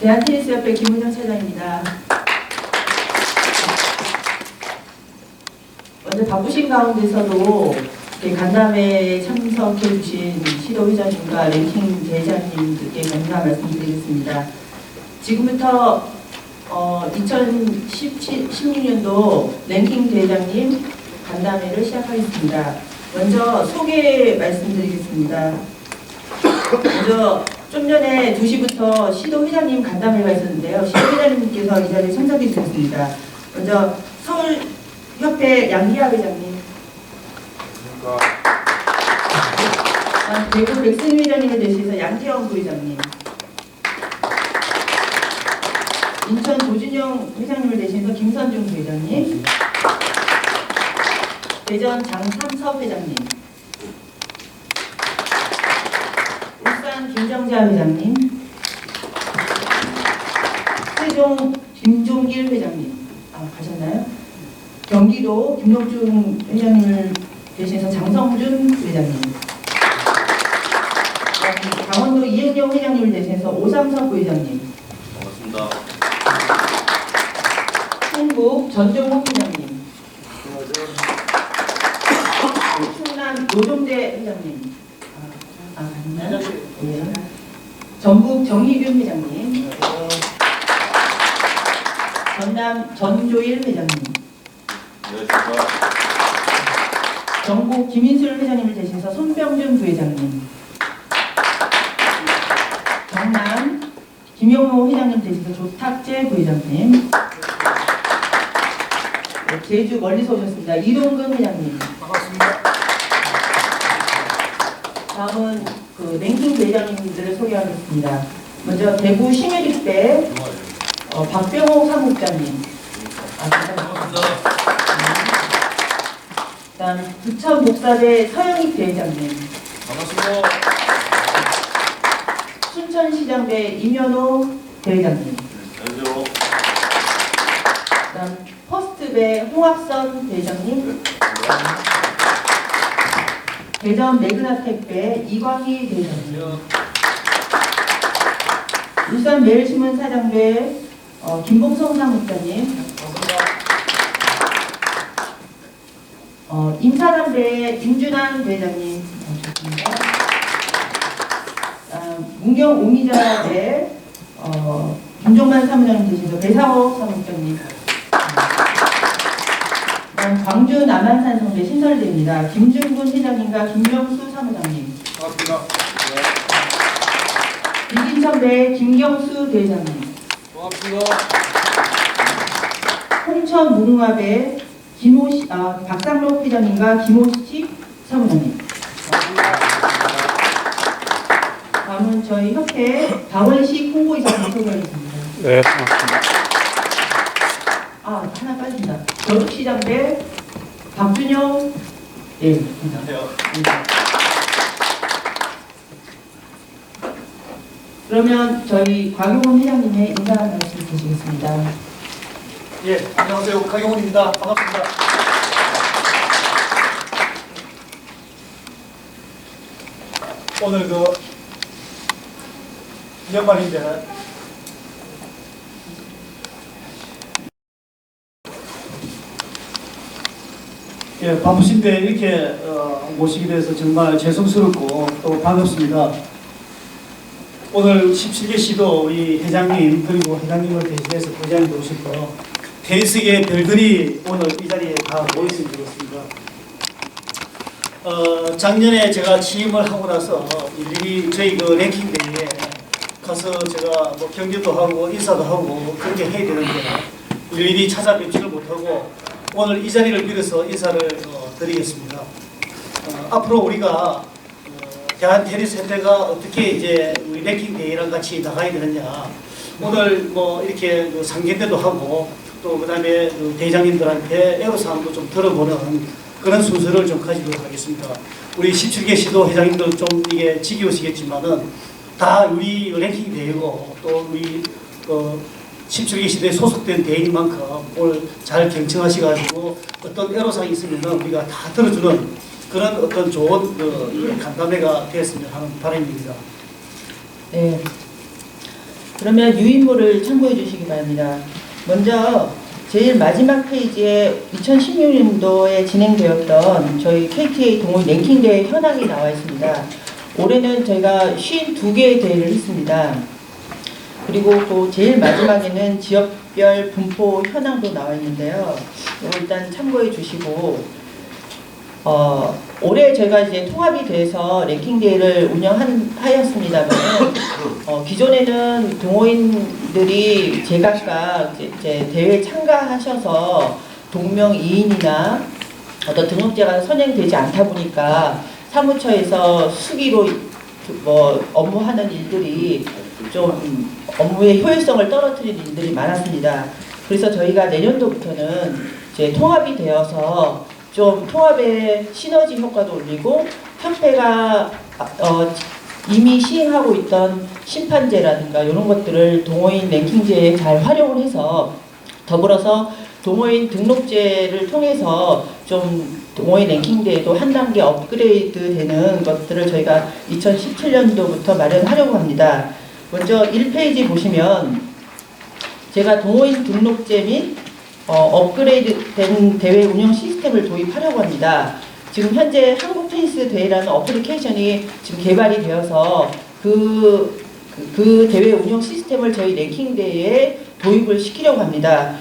대한테니스협회 김은영 차장입니다. 먼저 바쁘신 가운데서도 간담회에 참석해 주신 시도회장님과 랭킹 대회장님들께 감사 말씀드리겠습니다. 지금부터 2016년도 랭킹 대회장님 간담회를 시작하겠습니다. 먼저 소개 말씀드리겠습니다. 먼저 좀 전에 2시부터 시도회장님 간담회가 있었는데요. 시도회장님께서 이 자리에 참석해 주셨습니다. 먼저 서울협회 양기하 회장님, 대구 백승 회장님에 대해서 양태영 부회장님, 인천 조준영 회장님을 대신해서 김선중 부회장님, 대전 장삼섭 회장님, 울산 김정자 회장님, 세종 김종길 회장님, 가셨나요? 경기도 김동중 회장님을 대신해서 장성준 회장님, 강원도 이행용 회장님을 대신해서 오삼석 부회장님, 반갑습니다. 충북 전종욱 회장님, 충남 노종대 회장님, 예. 전북 정희균 회장님, 전남 전조일 회장님, 안녕하십니까. 전국 김인술 회장님을 대신해서 손병준 부회장님, 경남 김용호 회장님 대신해서 조탁재 부회장님, 제주 멀리서 오셨습니다. 이동근 회장님. 반갑습니다. 다음은 랭킹 대회장님들을 소개하겠습니다. 먼저 대구 신해직대 박병호 사무국장님. 반갑습니다. 그다음 부천 복사대 서영익 대회장님. 반갑습니다. 순천시장대 임현호 대회장님. 안녕하세요. 그다음 퍼스트대 홍학선 대회장님. 대전 매그나텍배 이광희 대회장님. 울산 매일신문 사장배 김봉성 사무국장님. 인사단배 임준환 대회장님. 문경 오미자대 김종만 사무장님 대신해서 배상호 사무국장님. 광주 남한산 성대 신설대입니다. 김준군 회장님과 김명수 사무장님. 반갑습니다. 이진천배 김경수 대회장님. 반갑습니다. 홍천 무궁화배 박상록 회장님과 김호식 사무장님. 다음은 저희 협회 박원식 홍보이사님 소개하겠습니다. 네, 반갑습니다. 하나 빠진다. 저축시장대 박준영. 예, 입니다. 안녕하세요. 그러면 저희 곽용훈 회장님의 인사 말씀 드리겠습니다. 예, 안녕하세요. 강용훈입니다. 반갑습니다. 오늘 연말인데 예, 바쁘신데 이렇게 모시게 돼서 정말 죄송스럽고 또 반갑습니다. 오늘 17개 시도 우리 회장님 그리고 회장님을 대신해서 부회장님도 오셨고 테니스계 별들이 오늘 이 자리에 다 모였으면 좋겠습니다. 작년에 제가 취임을 하고 나서 일일이 저희 랭킹 대회에 가서 제가 경기도 하고 인사도 하고 그렇게 해야 되는데 일일이 찾아뵙지를 못하고 오늘 이 자리를 빌어서 인사를 드리겠습니다. 앞으로 우리가 대한테니스협회가 어떻게 이제 우리 랭킹 대회랑 같이 나가야 되느냐. 오늘 이렇게 상견례도 하고 또 그다음에 대장님들한테 애로사항도 좀 들어보는 그런 순서를 좀 가지도록 하겠습니다. 우리 17개 시도 회장님들 좀 이게 지겨우시겠지만은 다 우리 랭킹 대회고 또 우리 17개 시대에 소속된 대회인 만큼 오늘 잘 경청하셔가지고 어떤 애로사항이 있으면 우리가 다 들어주는 그런 어떤 좋은 간담회가 되었으면 하는 바람입니다. 네. 그러면 유인물을 참고해 주시기 바랍니다. 먼저 제일 마지막 페이지에 2016년도에 진행되었던 저희 KTA 동호인 랭킹 대회 현황이 나와 있습니다. 올해는 저희가 52개의 대회를 했습니다. 그리고 또 제일 마지막에는 지역별 분포 현황도 나와 있는데요. 이거 일단 참고해 주시고, 올해 저희가 이제 통합이 돼서 랭킹 대회를 운영하였습니다만, 기존에는 동호인들이 제각각 이제 대회에 참가하셔서 동명이인이나 어떤 등록제가 선행되지 않다 보니까 사무처에서 수기로 업무하는 일들이 좀 업무의 효율성을 떨어뜨리는 일들이 많았습니다. 그래서 저희가 내년도부터는 이제 통합이 되어서 좀 통합의 시너지 효과도 올리고 협회가 이미 시행하고 있던 심판제라든가 이런 것들을 동호인 랭킹제에 잘 활용을 해서 더불어서 동호인 등록제를 통해서 좀 동호인 랭킹제에도 한 단계 업그레이드 되는 것들을 저희가 2017년도부터 마련하려고 합니다. 먼저 1페이지 보시면 제가 동호인 등록제 및 업그레이드된 대회 운영 시스템을 도입하려고 합니다. 지금 현재 한국 테니스 대회라는 어플리케이션이 지금 개발이 되어서 그 대회 운영 시스템을 저희 랭킹 대회에 도입을 시키려고 합니다.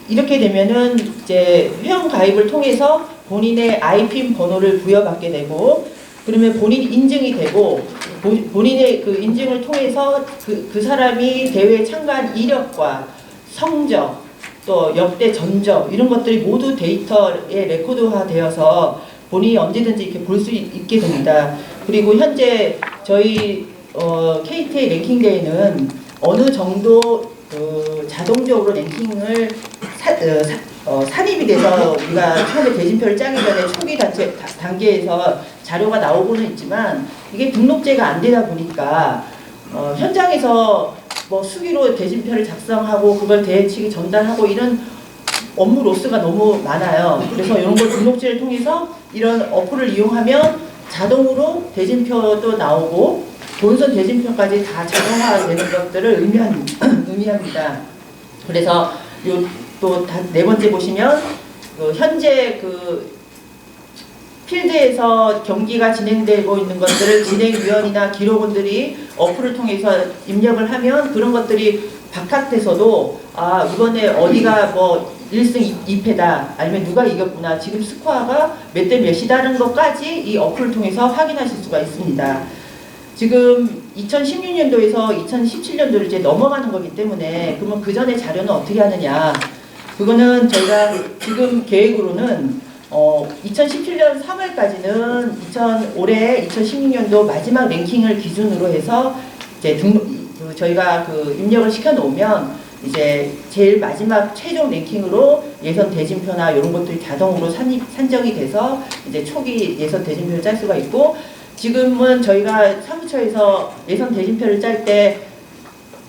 이렇게 되면은 이제 회원 가입을 통해서 본인의 IPN 번호를 부여받게 되고, 그러면 본인 인증이 되고, 본인의 그 인증을 통해서 그 사람이 대회에 참가한 이력과 성적, 또 역대 전적 이런 것들이 모두 데이터에 레코드화 되어서 본인이 언제든지 이렇게 볼 수 있게 됩니다. 그리고 현재 저희 KTA 랭킹 대회는 어느 정도 자동적으로 랭킹을 산입이 돼서 우리가 처음에 대진표를 짜기 전에 초기 단계에서 자료가 나오고는 있지만 이게 등록제가 안 되다 보니까 현장에서 뭐 수기로 대진표를 작성하고 그걸 대회 측에 전달하고 이런 업무 로스가 너무 많아요. 그래서 이런 걸 등록제를 통해서 이런 어플을 이용하면 자동으로 대진표도 나오고 본선 대진표까지 다 자동화되는 것들을 의미합니다. 그래서 또 네 번째 보시면 현재 필드에서 경기가 진행되고 있는 것들을 진행위원이나 기록원들이 어플을 통해서 입력을 하면 그런 것들이 바깥에서도 이번에 어디가 뭐 1승 2패다 아니면 누가 이겼구나 지금 스코어가 몇 대 몇이다는 것까지 이 어플을 통해서 확인하실 수가 있습니다. 지금 2016년도에서 2017년도를 이제 넘어가는 거기 때문에 그러면 그 전에 자료는 어떻게 하느냐, 그거는 저희가 지금 계획으로는 2017년 3월까지는 올해 2016년도 마지막 랭킹을 기준으로 해서 이제 저희가 입력을 시켜 놓으면 이제 제일 마지막 최종 랭킹으로 예선 대진표나 이런 것들이 자동으로 산정이 돼서 이제 초기 예선 대진표를 짤 수가 있고, 지금은 저희가 사무처에서 예선 대진표를 짤 때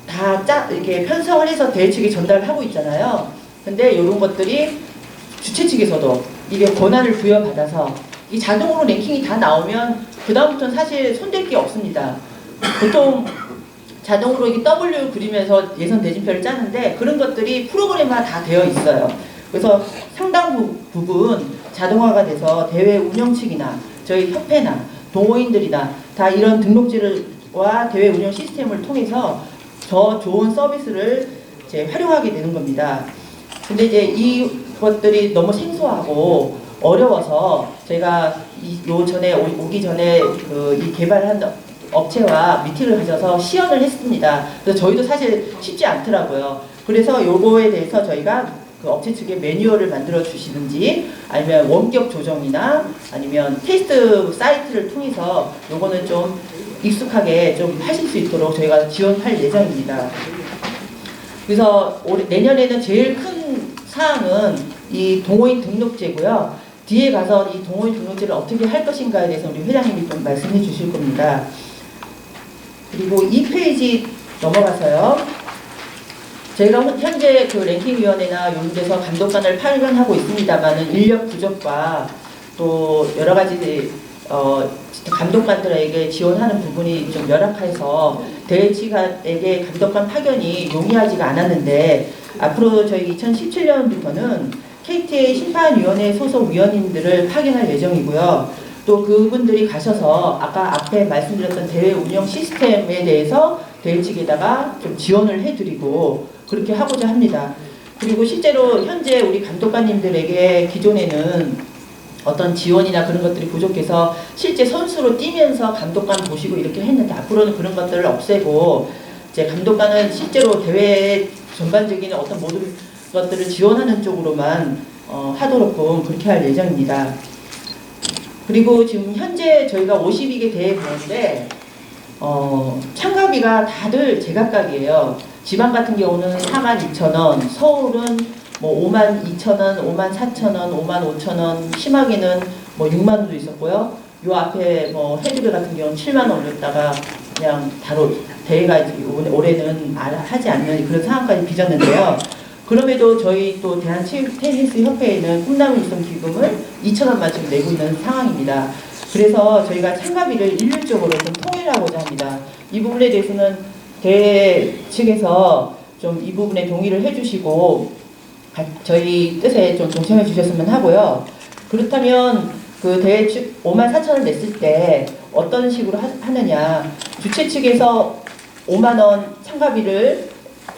다 이렇게 편성을 해서 대회 측에 전달을 하고 있잖아요. 근데 이런 것들이 주최 측에서도 이게 권한을 부여받아서 이 자동으로 랭킹이 다 나오면 그 다음부터는 사실 손댈 게 없습니다. 보통 자동으로 이게 W 그리면서 예선 대진표를 짜는데 그런 것들이 프로그램화 다 되어 있어요. 그래서 상당 부분 자동화가 돼서 대회 운영 측이나 저희 협회나 동호인들이나 다 이런 등록제와 대회 운영 시스템을 통해서 더 좋은 서비스를 이제 활용하게 되는 겁니다. 근데 이제 이것들이 너무 생소하고 어려워서 저희가 전에 오기 전에 이 개발한 업체와 미팅을 가져서 시연을 했습니다. 그래서 저희도 사실 쉽지 않더라고요. 그래서 요거에 대해서 저희가 그 업체 측에 매뉴얼을 만들어 주시는지 아니면 원격 조정이나 아니면 테스트 사이트를 통해서 요거는 좀 익숙하게 좀 하실 수 있도록 저희가 지원할 예정입니다. 그래서 내년에는 제일 큰 사항은 이 동호인 등록제고요. 뒤에 가서 이 동호인 등록제를 어떻게 할 것인가에 대해서 우리 회장님이 좀 말씀해 주실 겁니다. 그리고 2페이지 넘어가서요. 저희가 현재 랭킹위원회나 이런 데서 감독관을 파견하고 있습니다만은 인력 부족과 또 여러 가지 감독관들에게 지원하는 부분이 좀 열악해서 대회 측에게 감독관 파견이 용이하지가 않았는데 앞으로 저희 2017년부터는 KTA 심판위원회 소속 위원님들을 파견할 예정이고요. 또 그분들이 가셔서 아까 앞에 말씀드렸던 대회 운영 시스템에 대해서 대회 측에다가 좀 지원을 해드리고 그렇게 하고자 합니다. 그리고 실제로 현재 우리 감독관님들에게 기존에는 어떤 지원이나 그런 것들이 부족해서 실제 선수로 뛰면서 감독관 보시고 이렇게 했는데 앞으로는 그런 것들을 없애고 이제 감독관은 실제로 대회 전반적인 어떤 모든 것들을 지원하는 쪽으로만 하도록 그렇게 할 예정입니다. 그리고 지금 현재 저희가 52개 대회 가운데 참가비가 다들 제각각이에요. 지방 같은 경우는 42,000원, 서울은 뭐 52,000원, 54,000원, 55,000원, 심하게는 뭐 6만 원도 있었고요. 요 앞에 뭐 헤드배 같은 경우는 7만 원 올렸다가 그냥 바로 대회가 올해는 하지 않는 그런 상황까지 빚었는데요. 그럼에도 저희 또 대한체육테니스협회에는 꿈나무 육성 기금을 2,000원만 지금 내고 있는 상황입니다. 그래서 저희가 참가비를 일률적으로 좀 통일하고자 합니다. 이 부분에 대해서는 대회 측에서 좀 이 부분에 동의를 해주시고 저희 뜻에 좀 동참해 주셨으면 하고요. 그렇다면 그 대회 측 54,000원 냈을 때 어떤 식으로 하느냐. 주최 측에서 5만 원 참가비를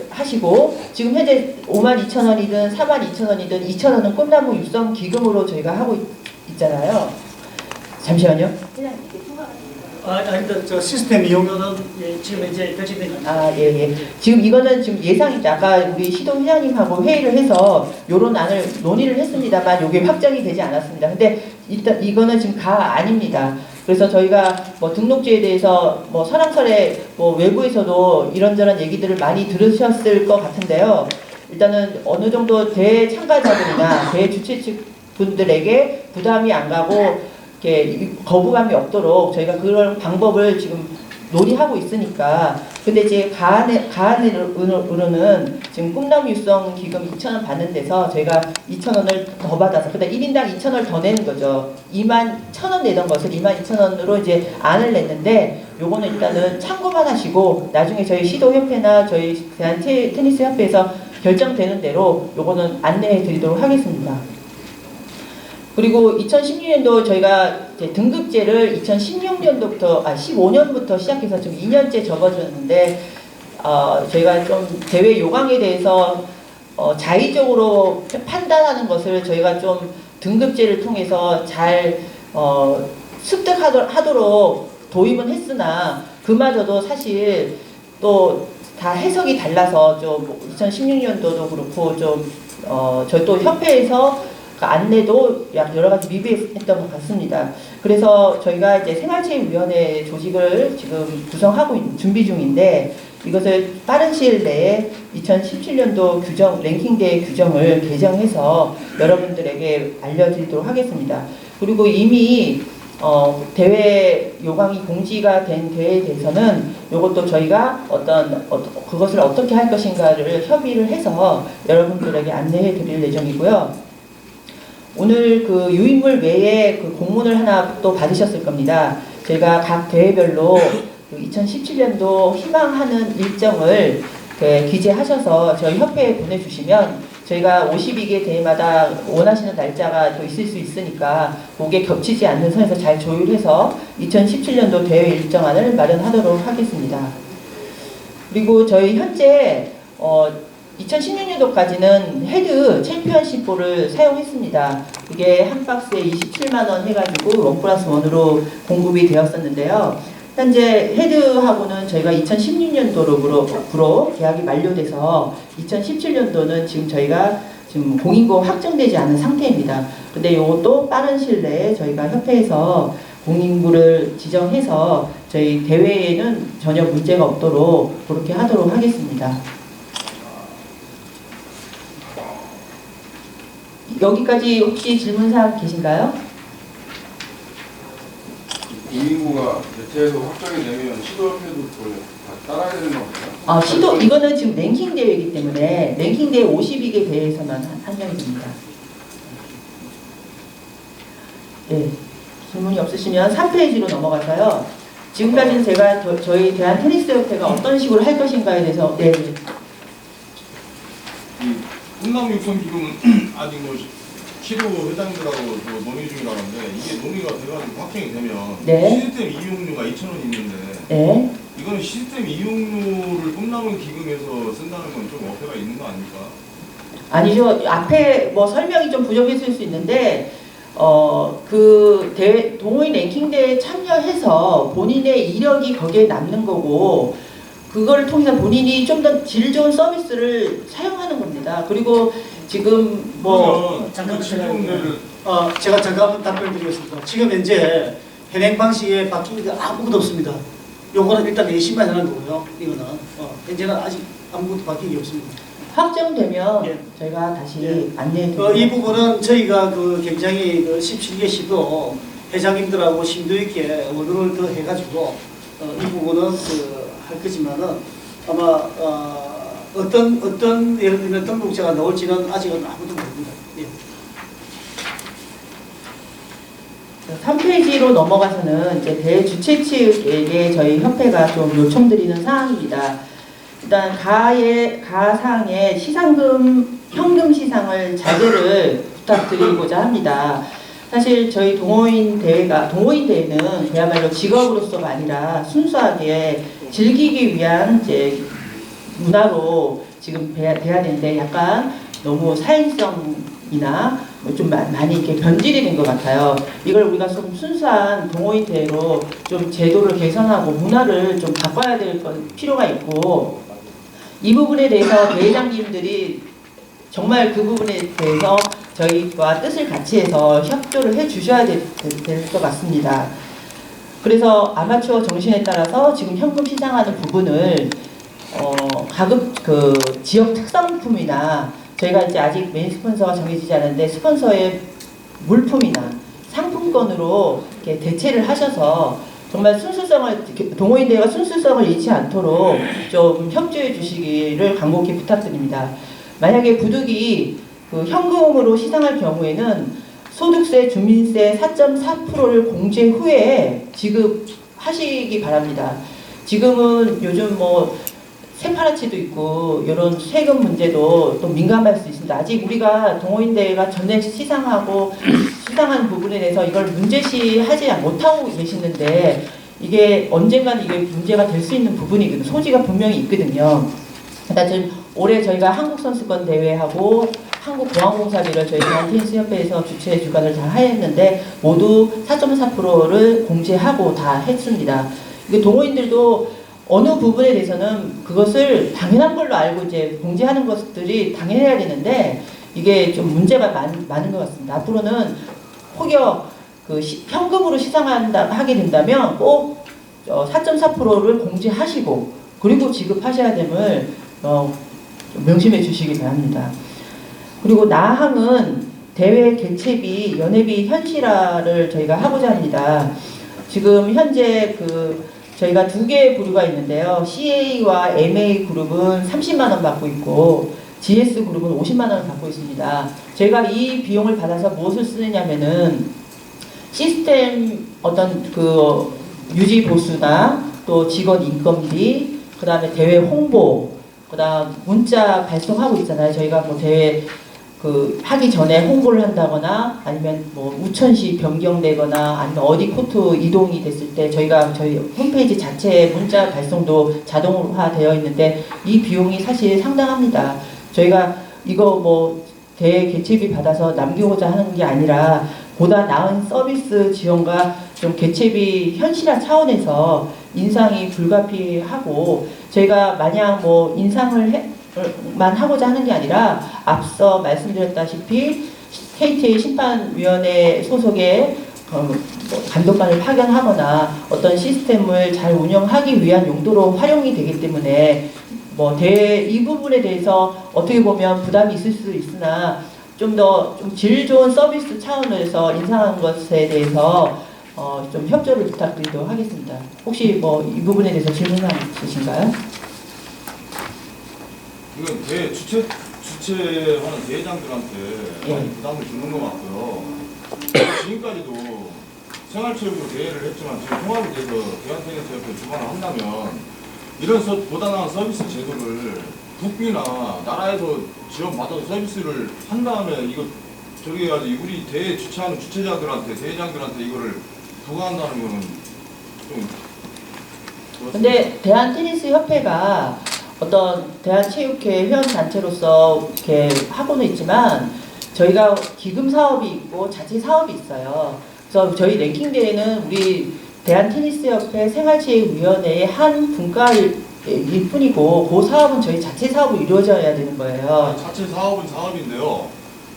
하시고 지금 현재 52,000원이든 42,000원이든 2,000원은 꿈나무 육성 기금으로 저희가 하고 있잖아요. 잠시만요. 아니, 저 시스템 이용료는 지금 이제 결정된 겁니다. 예. 지금 이거는 지금 예상이죠. 아까 우리 시도 회장님하고 회의를 해서 요런 안을 논의를 했습니다만 요게 확정이 되지 않았습니다. 근데 일단 이거는 지금 아닙니다. 그래서 저희가 뭐 등록제에 대해서 뭐 설왕설에 뭐 외부에서도 이런저런 얘기들을 많이 들으셨을 것 같은데요. 일단은 어느 정도 대회 참가자들이나 대회 주최 측 분들에게 부담이 안 가고 이렇게 거부감이 없도록 저희가 그런 방법을 지금 논의하고 있으니까. 근데 이제 가안으로는 지금 꿈나무 육성 기금 2,000원 받는 데서 저희가 2,000원을 더 받아서 그다음 1인당 2,000원을 더 내는 거죠. 21,000원 내던 것을 22,000원으로 이제 안을 냈는데 요거는 일단은 참고만 하시고 나중에 저희 시도협회나 저희 대한테니스협회에서 결정되는 대로 요거는 안내해 드리도록 하겠습니다. 그리고 2016년도 저희가 이제 등급제를 15년부터 시작해서 지금 2년째 접어졌는데 저희가 좀 대회 요강에 대해서 자의적으로 판단하는 것을 저희가 좀 등급제를 통해서 잘 습득하도록 도입은 했으나 그마저도 사실 또 다 해석이 달라서 좀 2016년도도 그렇고 좀 저희 또 협회에서 그 안내도 여러 가지 미비했던 것 같습니다. 그래서 저희가 이제 생활체육위원회 조직을 지금 구성하고 준비 중인데 이것을 빠른 시일 내에 2017년도 랭킹대회 규정을 개정해서 여러분들에게 알려드리도록 하겠습니다. 그리고 이미 대회 요강이 공지가 된 대회에 대해서는 이것도 저희가 그것을 어떻게 할 것인가를 협의를 해서 여러분들에게 안내해 드릴 예정이고요. 오늘 그 유인물 외에 그 공문을 하나 또 받으셨을 겁니다. 저희가 각 대회별로 2017년도 희망하는 일정을 기재하셔서 저희 협회에 보내주시면 저희가 52개 대회마다 원하시는 날짜가 또 있을 수 있으니까 그게 겹치지 않는 선에서 잘 조율해서 2017년도 대회 일정안을 마련하도록 하겠습니다. 그리고 저희 현재 2016년도까지는 헤드 챔피언십볼을 사용했습니다. 그게 한 박스에 27만 원 해가지고 1+1으로 공급이 되었었는데요. 현재 헤드하고는 저희가 2016년도로 계약이 만료돼서 2017년도는 지금 저희가 지금 공인고 확정되지 않은 상태입니다. 근데 이것도 빠른 시일 내에 저희가 협회에서 공인구를 지정해서 저희 대회에는 전혀 문제가 없도록 그렇게 하도록 하겠습니다. 여기까지 혹시 질문사항 계신가요? 공인구가 대체에서 확정이 되면 시도협회도 그걸 다 따라야 되는 건가요? 이거는 지금 랭킹 대회이기 때문에 랭킹 대회 52개 대회에서만 한정이 됩니다. 네, 질문이 없으시면 3페이지로 넘어가서요. 지금까지는 제가 저희 대한테니스협회가 어떤 식으로 할 것인가에 대해서 네. 이 꿈나무 육성 지금은 아직 뭐 시도 회장님들하고 논의 중이라는데 이게 논의가 돼가지고 확정이 되면 네. 시스템 이용료가 2,000원이 있는데 네. 이거는 시스템 이용료를 꿈나무 기금에서 쓴다는 건 좀 어폐가 있는 거 아닙니까? 아니죠. 앞에 뭐 설명이 좀 부족했을 수 있는데 동호인 랭킹 대회에 참여해서 본인의 이력이 거기에 남는 거고 그걸 통해서 본인이 좀 더 질 좋은 서비스를 사용하는 겁니다. 그리고 지금 뭐 잠깐만 지금을 제가 잠깐 답변드리겠습니다. 지금 현재 현행 방식에 바뀐 게 아무것도 없습니다. 요거는 일단 내심만 하는 거고요. 이거는 현재는 아직 아무것도 바뀐 게 없습니다. 확정되면 예. 저희가 다시 예. 안내해드립니다. 이 부분은 저희가 굉장히 17개 시도 회장님들하고 심도 있게 의논을 더 해가지고 이 부분은 할 거지만은 아마 어떤 예를 들면 등록자가 나올지는 아직은 아무도 모릅니다. 예. 3페이지로 넘어가서는 이제 대주최 측에게 저희 협회가 좀 요청드리는 사항입니다. 일단 가사항의 현금 시상을 자제를 부탁드리고자 합니다. 사실 저희 동호인 대회는 그야말로 직업으로서가 아니라 순수하게 즐기기 위한 이제 문화로 지금 돼야 되는데 약간 너무 사행성이나 좀 많이 이렇게 변질이 된 것 같아요. 이걸 우리가 좀 순수한 동호인 대회로 좀 제도를 개선하고 문화를 좀 바꿔야 될 필요가 있고 이 부분에 대해서 대회장님들이 정말 그 부분에 대해서 저희와 뜻을 같이 해서 협조를 해 주셔야 될 것 같습니다. 그래서 아마추어 정신에 따라서 지금 현금 시상하는 부분을 가급 지역 특산품이나 저희가 이제 아직 메인 스폰서가 정해지지 않았는데 스폰서의 물품이나 상품권으로 이렇게 대체를 하셔서 정말 동호인 대회가 순수성을 잃지 않도록 좀 협조해 주시기를 간곡히 부탁드립니다. 만약에 부득이 현금으로 시상할 경우에는 소득세, 주민세 4.4%를 공제 후에 지급하시기 바랍니다. 지금은 요즘 뭐 세파라치도 있고 이런 세금 문제도 또 민감할 수 있습니다. 아직 우리가 동호인대회가 전액 시상한 부분에 대해서 이걸 문제시하지 못하고 계시는데 이게 언젠가는 이게 문제가 될 수 있는 부분이거든요. 소지가 분명히 있거든요. 그러니까 지금 올해 저희가 한국선수권 대회하고 한국공항공사비를 저희 대한테니스협회에서 주최 주관을 다 했는데 모두 4.4%를 공제하고 다 했습니다. 이게 동호인들도 어느 부분에 대해서는 그것을 당연한 걸로 알고 이제 공제하는 것들이 당연해야 되는데 이게 좀 문제가 많은 것 같습니다. 앞으로는 혹여 현금으로 하게 된다면 꼭 4.4%를 공제하시고 그리고 지급하셔야 됨을 명심해 주시기 바랍니다. 그리고 나항은 대회 개최비, 연회비 현실화를 저희가 하고자 합니다. 지금 현재 저희가 두 개의 부류가 있는데요. CA와 MA 그룹은 30만 원 받고 있고 GS 그룹은 50만 원을 받고 있습니다. 저희가 이 비용을 받아서 무엇을 쓰느냐면은 시스템 유지 보수나 또 직원 인건비, 그 다음에 대회 홍보, 그 다음 문자 발송하고 있잖아요. 저희가 뭐 대회 하기 전에 홍보를 한다거나 아니면 뭐 우천시 변경되거나 아니면 어디 코트 이동이 됐을 때 저희 홈페이지 자체에 문자 발송도 자동화되어 있는데 이 비용이 사실 상당합니다. 저희가 이거 뭐 대회 개최비 받아서 남기고자 하는 게 아니라 보다 나은 서비스 지원과 좀 개최비 현실화 차원에서 인상이 불가피하고 저희가 마냥 뭐 인상을 하고자 하는 게 아니라 앞서 말씀드렸다시피 KTA 심판위원회 소속의 감독관을 파견하거나 어떤 시스템을 잘 운영하기 위한 용도로 활용이 되기 때문에 뭐 이 부분에 대해서 어떻게 보면 부담이 있을 수 있으나 좀 더 질 좋은 서비스 차원에서 인상한 것에 대해서 좀 협조를 부탁드리도록 하겠습니다. 혹시 뭐 이 부분에 대해서 질문이 있으신가요? 이건 주최하는 대회장들한테 예. 많이 부담을 주는 것 같고요. 지금까지도 생활체육으로 대회를 했지만 지금 통합이 돼서 대한테니스협회 주관을 한다면 이런 보다 나은 서비스 제도를 국비나 나라에서 지원받아서 서비스를 한 다음에 이거 저기 해야지 우리 대회 주최하는 주최자들한테 대회장들한테 이거를 부과한다는 거는 좀 근데 대한테니스협회가 어떤 대한체육회 회원단체로서 이렇게 하고는 있지만 저희가 기금 사업이 있고 자체 사업이 있어요. 그래서 저희 랭킹 대회는 우리 대한테니스협회 생활체육위원회의 한 분과일 뿐이고 그 사업은 저희 자체 사업으로 이루어져야 되는 거예요. 자체 사업은 사업인데요.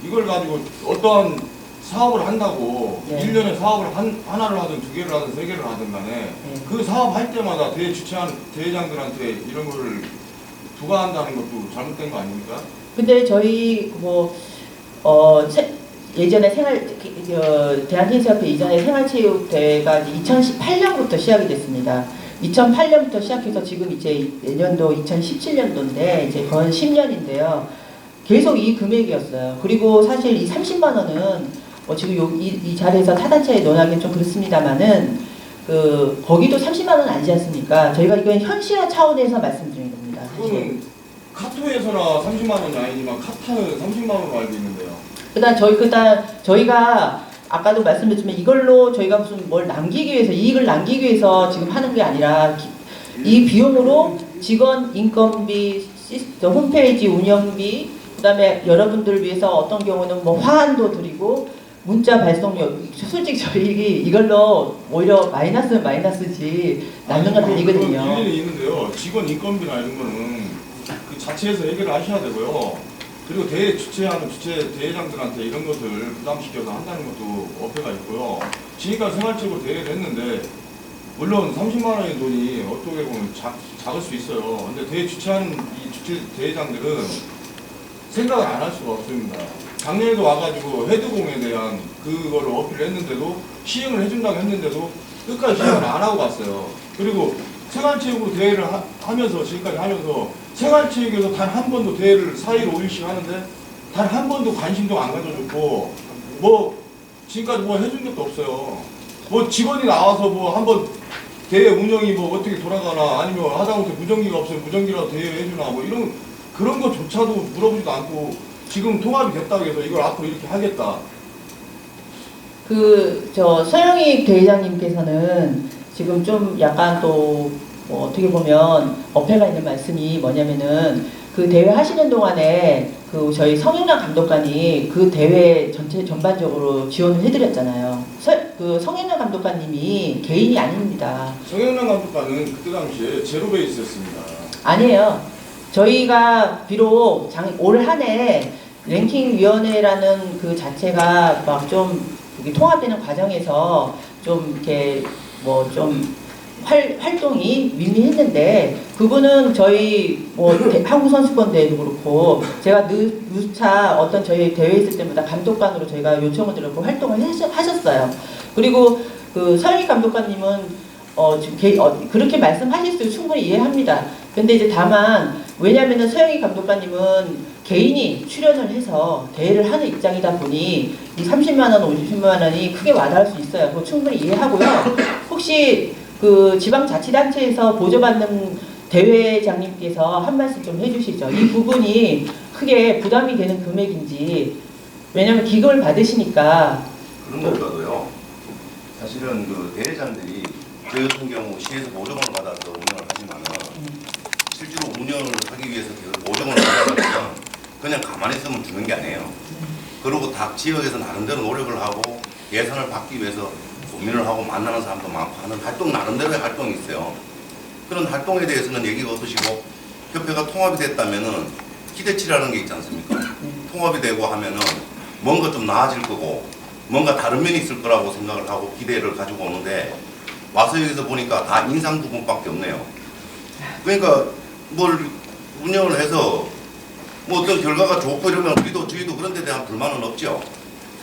이걸 가지고 어떠한 사업을 한다고 네. 1년에 사업을 하나를 하든 2개를 하든 3개를 하든 간에 그 사업 할 때마다 대회 주최한 대회장들한테 이런 거를 부과한다는 것도 잘못된 거 아닙니까? 근데 저희 예전에 대한테니스협회 이전에 생활체육대회가 2018년부터 시작이 됐습니다. 2008년부터 시작해서 지금 이제 내년도 2017년도인데 이제 거의 10년인데요. 계속 이 금액이었어요. 그리고 사실 이 30만 원은 지금 이 자리에서 타단체에 논하기는 좀 그렇습니다만은 거기도 30만 원 아니지 않습니까? 저희가 이건 현실화 차원에서 말씀드린 겁니다. 그거는 카토에서나 30만 원이 아니지만 카타는 30만 원으로 알고 있는데요. 그다음 저희가 아까도 말씀드렸지만 이걸로 저희가 무슨 뭘 남기기 위해서 이익을 남기기 위해서 지금 하는 게 아니라 이 비용으로 직원 인건비, 홈페이지 운영비, 그다음에 여러분들을 위해서 어떤 경우는 뭐 화환도 드리고 문자 발송료, 솔직히 저희 이걸로 오히려 마이너스지 남는 건 아니거든요. 일리는 있는데요. 직원 인건비나 이런 거는 그 자체에서 해결을 하셔야 되고요. 그리고 대회 주최하는 대회장들한테 이런 것을 부담시켜서 한다는 것도 어폐가 있고요. 지금까지 생활적으로 대회를 했는데 물론 30만 원의 돈이 어떻게 보면 작을 수 있어요. 근데 대회 주최하는 이 주최 대회장들은 생각을 안 할 수가 없습니다. 작년에도 와가지고 헤드공에 대한 그거를 어필을 했는데도 시행을 해준다고 했는데도 끝까지 시행을 안 하고 갔어요. 그리고 생활체육으로 대회를 하면서 지금까지 하면서 생활체육에서 단 한 번도 대회를 4일 5일씩 하는데 단 한 번도 관심도 안 가져줬고 뭐 지금까지 뭐 해준 것도 없어요. 뭐 직원이 나와서 뭐 한번 대회 운영이 뭐 어떻게 돌아가나 아니면 하다못해 무전기가 없으면 무전기라도 대회 해주나 뭐 이런 그런 것조차도 물어보지도 않고 지금 통합이 됐다고 해서 이걸 앞으로 이렇게 하겠다. 서영익 대회장님께서는 지금 좀 약간 또 어떻게 보면 어폐가 있는 말씀이 뭐냐면은 그 대회 하시는 동안에 저희 성현남 감독관이 그 대회 전체 전반적으로 지원을 해드렸잖아요. 성현남 감독관님이 개인이 아닙니다. 성현남 감독관은 그때 당시에 제로 베이스였습니다. 아니에요. 저희가 비록 올 한 해 랭킹위원회라는 그 자체가 막 좀 통합되는 과정에서 좀 이렇게 뭐 좀 활동이 미미했는데 그분은 저희 한국선수권대회도 그렇고 제가 누차 어떤 저희 대회 있을 때마다 감독관으로 저희가 요청을 드렸고 활동을 하셨어요. 그리고 서영익 감독관님은 지금 그렇게 말씀하실 수 충분히 이해합니다. 근데 이제 다만 왜냐하면 서영익 감독관님은 개인이 출연을 해서 대회를 하는 입장이다 보니 이 30만 원, 50만 원이 크게 와닿을 수 있어요. 그거 충분히 이해하고요. 혹시 지방자치단체에서 보조받는 대회장님께서 한 말씀 좀 해주시죠. 이 부분이 크게 부담이 되는 금액인지 왜냐하면 기금을 받으시니까 그런 것보다도요. 사실은 대회장들이 저희 같은 경우 시에서 보조금을 받아서 운영을 하지만은 실제로 운영을 하기 위해서 보조금을 받아서 그냥 가만히 있으면 주는 게 아니에요. 그리고 각 지역에서 나름대로 노력을 하고 예산을 받기 위해서 고민을 하고 만나는 사람도 많고 하는 활동 나름대로의 활동이 있어요. 그런 활동에 대해서는 얘기가 없으시고 협회가 통합이 됐다면은 기대치라는 게 있지 않습니까? 통합이 되고 하면은 뭔가 좀 나아질 거고 뭔가 다른 면이 있을 거라고 생각을 하고 기대를 가지고 오는데 와서 여기서 보니까 다 인상 부분밖에 없네요. 그러니까 뭘 운영을 해서 뭐 어떤 결과가 좋고 이러면 저희도 그런 데 대한 불만은 없죠.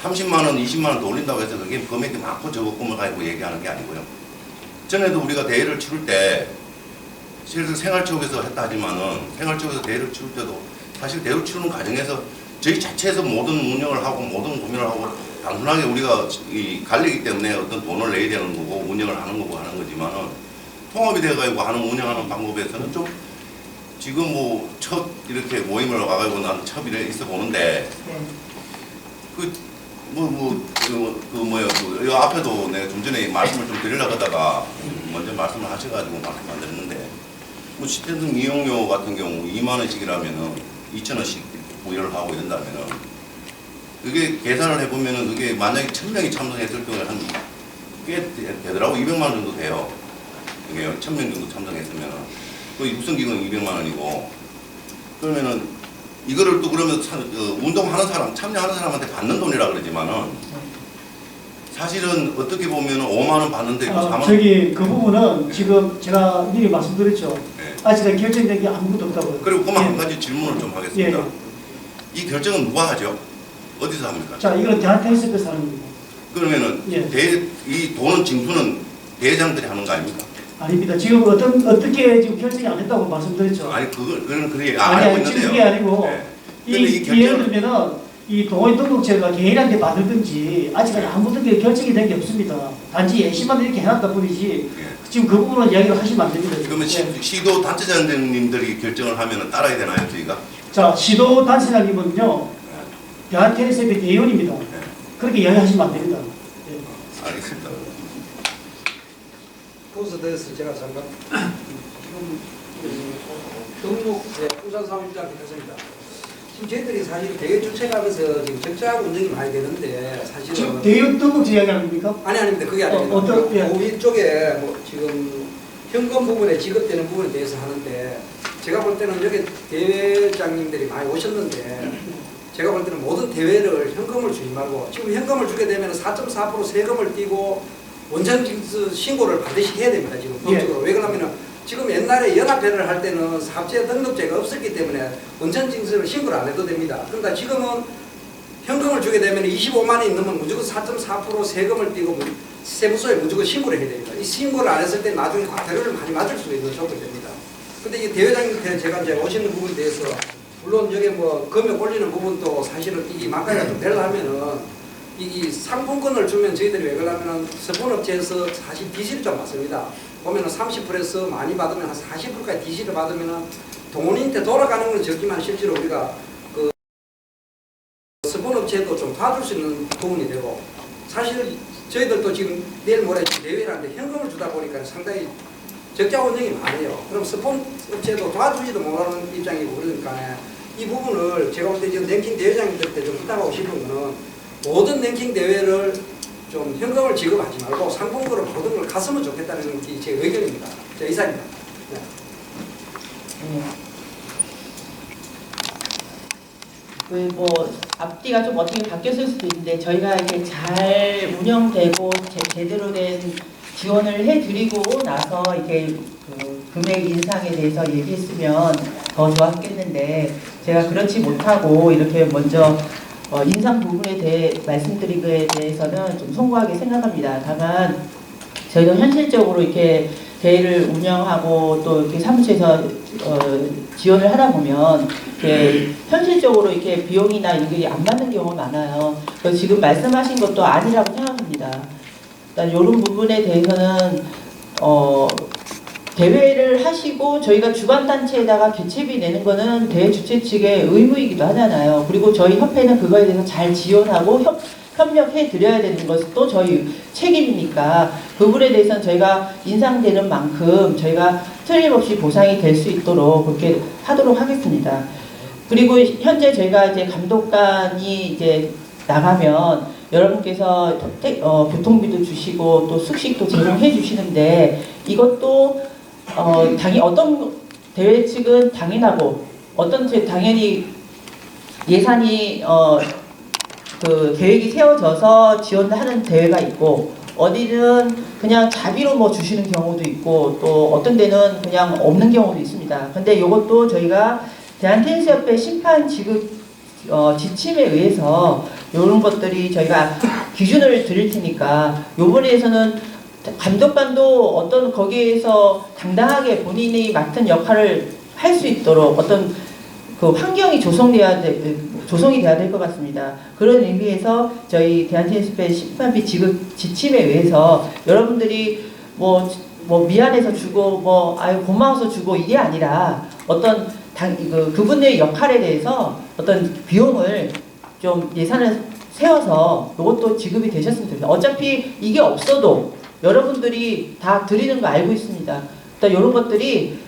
30만 원, 20만 원 더 올린다고 해서 그게 금액이 많고 적었고를 가지고 얘기하는 게 아니고요. 전에도 우리가 대회를 치를 때 생활체육에서 했다 하지만은 생활체육에서 대회를 치를 때도 사실 대회를 치르는 과정에서 저희 자체에서 모든 운영을 하고 모든 고민을 하고 단순하게 우리가 이 갈리기 때문에 어떤 돈을 내야 되는 거고 운영을 하는 거고 하는 거지만은 통합이 돼가지고 하는 운영하는 방법에서는 좀 지금 뭐 첫 이렇게 모임을 와가지고 난 처음 이래 있어 보는데 이 앞에도 내가 좀 전에 말씀을 좀 드리려고 하다가 먼저 말씀을 하셔가지고 말씀 안 드렸는데 뭐 시대등 이용료 같은 경우 2만 원씩이라면은 2천 원씩 부여를 하고 이런다면은 그게 계산을 해보면은 그게 만약에 1,000명이 참석했을 경우에 한 꽤 되더라고 200만 원 정도 돼요. 이게 1,000명 정도 참석했으면은 그 육성기금 200만 원이고 그러면은 이거를 또 그러면 운동하는 사람 참여하는 사람한테 받는 돈이라 그러지만은 사실은 어떻게 보면은 5만 원 받는데 4만 원 저기 그 부분은 지금 제가 미리 말씀드렸죠. 네. 아직까지 결정된 게 아무것도 없다고요. 그리고 그만 예. 한 가지 질문을 좀 하겠습니다. 예. 이 결정은 누가 하죠? 어디서 합니까? 자, 이거는 대한테니스협회에서 하는 겁니다. 그러면은 예. 이 돈은 징수는 대회장들이 하는 거 아닙니까? 아닙니다. 지금 어떻게 지금 결정이 안 됐다고 말씀드렸죠. 아니 그건 그래 아니, 알고 지금 있는데요. 그게 아니고 네. 근데 이 결정은- 예를 들면은 이 동호회 등록제가 개인한테 받을든지 아직까지 아무것도 결정이 된 게 없습니다. 단지 예시만 이렇게 해놨다 뿐이지 예. 지금 그 부분은 이야기를 하시면 안 됩니다. 그러면 예. 시도 단체장님들이 결정을 하면 따라야 되나요, 저희가? 자, 시도 단체장님은요 대한테니스협회 대의원입니다. 네. 그렇게 이야기하시면 안 됩니다. 예. 알겠습니다. 거기서 대해서 제가 잠깐 지금 등록 부산 사무실장 했습니다. 지금 저희들이 사실 대회 주최가면서 지금 적자하고 운영이 많이 되는데 지금 사실은 대의원 등록제 이야기 아닙니까? 아닙니다. 그게 아닙니다. 어떤- 예. 고위 쪽에 뭐 지금 현금 부분에 지급되는 부분에 대해서 하는데 제가 볼 때는 여기 대회장님들이 많이 오셨는데 제가 볼 때는 모든 대회를 현금을 주지 말고 지금 현금을 주게 되면 4.4% 세금을 띄고 원천징수 신고를 반드시 해야 됩니다. 지금 법적으로. 왜 그러냐면 지금 옛날에 연합회를 할 때는 사업체 등록제가 없었기 때문에 원천징수를 신고를 안 해도 됩니다. 그러니까 지금은 현금을 주게 되면 25만 원이 넘으면 무조건 4.4% 세금을 띄고 세무서에 무조건 신고를 해야 됩니다. 이 신고를 안 했을 때 나중에 과태료를 많이 맞을 수가 있는 조건이 됩니다. 근데 이 대회장님한테 제가 이제 오시는 부분에 대해서 물론 여기 뭐 금액 올리는 부분도 사실은 이게 막가가 좀 되려면은 이 상품권을 주면 저희들이 왜 그러냐면은 스폰업체에서 사실 DC를 좀 받습니다. 보면은 30%에서 많이 받으면 한 40%까지 DC를 받으면은 돈인테 돌아가는 건 적지만 실제로 우리가 그 스폰업체도 좀 도와줄 수 있는 부분이 되고 사실 저희들도 지금 내일 모레 대회라는데 현금을 주다 보니까 상당히 적자 운영이 많아요. 그럼 스폰업체도 도와주지도 못하는 입장이고 그러니까 이 부분을 제가 볼 때 지금 랭킹 대회장님들한테 좀 부탁하고 싶은 거는 모든 랭킹 대회를 좀 현금을 지급하지 말고 상품으로 모든 걸 갔으면 좋겠다는 게 제 의견입니다. 제 의사입니다. 네. 뭐 앞뒤가 좀 어떻게 바뀌었을 수도 있는데 저희가 이렇게 잘 운영되고 제대로 된 지원을 해드리고 나서 이렇게 그 금액 인상에 대해서 얘기했으면 더 좋았겠는데 제가 그렇지 못하고 이렇게 먼저 인상 부분에 대해 말씀드리기에 대해서는 좀 송구하게 생각합니다. 다만 저희도 현실적으로 이렇게 대회를 운영하고 또 이렇게 사무처에서 지원을 하다 보면 이렇게 현실적으로 이렇게 비용이나 이런 게 안 맞는 경우가 많아요. 그래서 지금 말씀하신 것도 아니라고 생각합니다. 일단 이런 부분에 대해서는 대회를 하시고 저희가 주관단체에다가 개최비 내는 거는 대회 주최 측의 의무이기도 하잖아요. 그리고 저희 협회는 그거에 대해서 잘 지원하고 협력해 드려야 되는 것은 또 저희 책임이니까 그 부분에 대해서는 저희가 인상되는 만큼 저희가 틀림없이 보상이 될 수 있도록 그렇게 하도록 하겠습니다. 그리고 현재 저희가 이제 감독관이 이제 나가면 여러분께서 교통비도 주시고 또 숙식도 제공해 주시는데 이것도 당연히 어떤 대회 측은 당연하고 어떤 당연히 예산이 그 계획이 세워져서 지원하는 대회가 있고 어디는 그냥 자비로 뭐 주시는 경우도 있고 또 어떤 데는 그냥 없는 경우도 있습니다. 근데 이것도 저희가 대한테니스협회 심판 지급 지침에 의해서 이런 것들이 저희가 기준을 드릴 테니까 요번에 대해서는 감독관도 어떤 거기에서 당당하게 본인이 맡은 역할을 할 수 있도록 어떤 그 환경이 조성이 돼야 될 것 같습니다. 그런 의미에서 저희 대한테니스협회 심판비 지급 지침에 의해서 여러분들이 뭐 미안해서 주고 아유 고마워서 주고 이게 아니라 어떤 그분의 역할에 대해서 어떤 비용을 좀 예산을 세워서 이것도 지급이 되셨으면 좋겠습니다. 어차피 이게 없어도 여러분들이 다 드리는 거 알고 있습니다. 일단 이런 것들이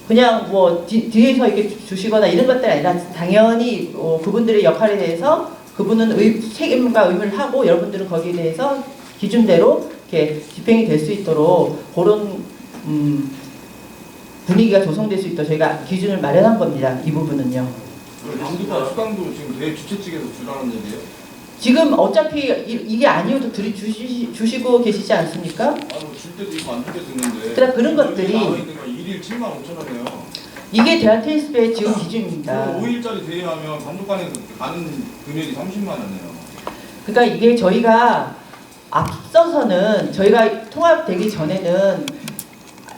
그냥 뒤에서 이렇게 주시거나 이런 것들이 아니라 당연히 그분들의 역할에 대해서 그분은 책임과 의무를 하고 여러분들은 거기에 대해서 기준대로 이렇게 집행이 될 수 있도록 그런 분위기가 조성될 수 있도록 저희가 기준을 마련한 겁니다. 이 부분은요. 감독과 수당도 지금 대회 주최 측에서 주라는 얘기예요? 지금 어차피 이게 아니어도 주시고 계시지 않습니까? 줄 때도 있고 안 줄 때도 있는데. 그러니까 그런 것들이 나와 있는 거 1일 75,000원이에요. 이게 대한테니스협회의 지금 기준입니다. 5일짜리 대회하면 감독관에서 가는 금액이 30만 원이에요. 그러니까 이게 저희가 앞서서는 저희가 통합되기 전에는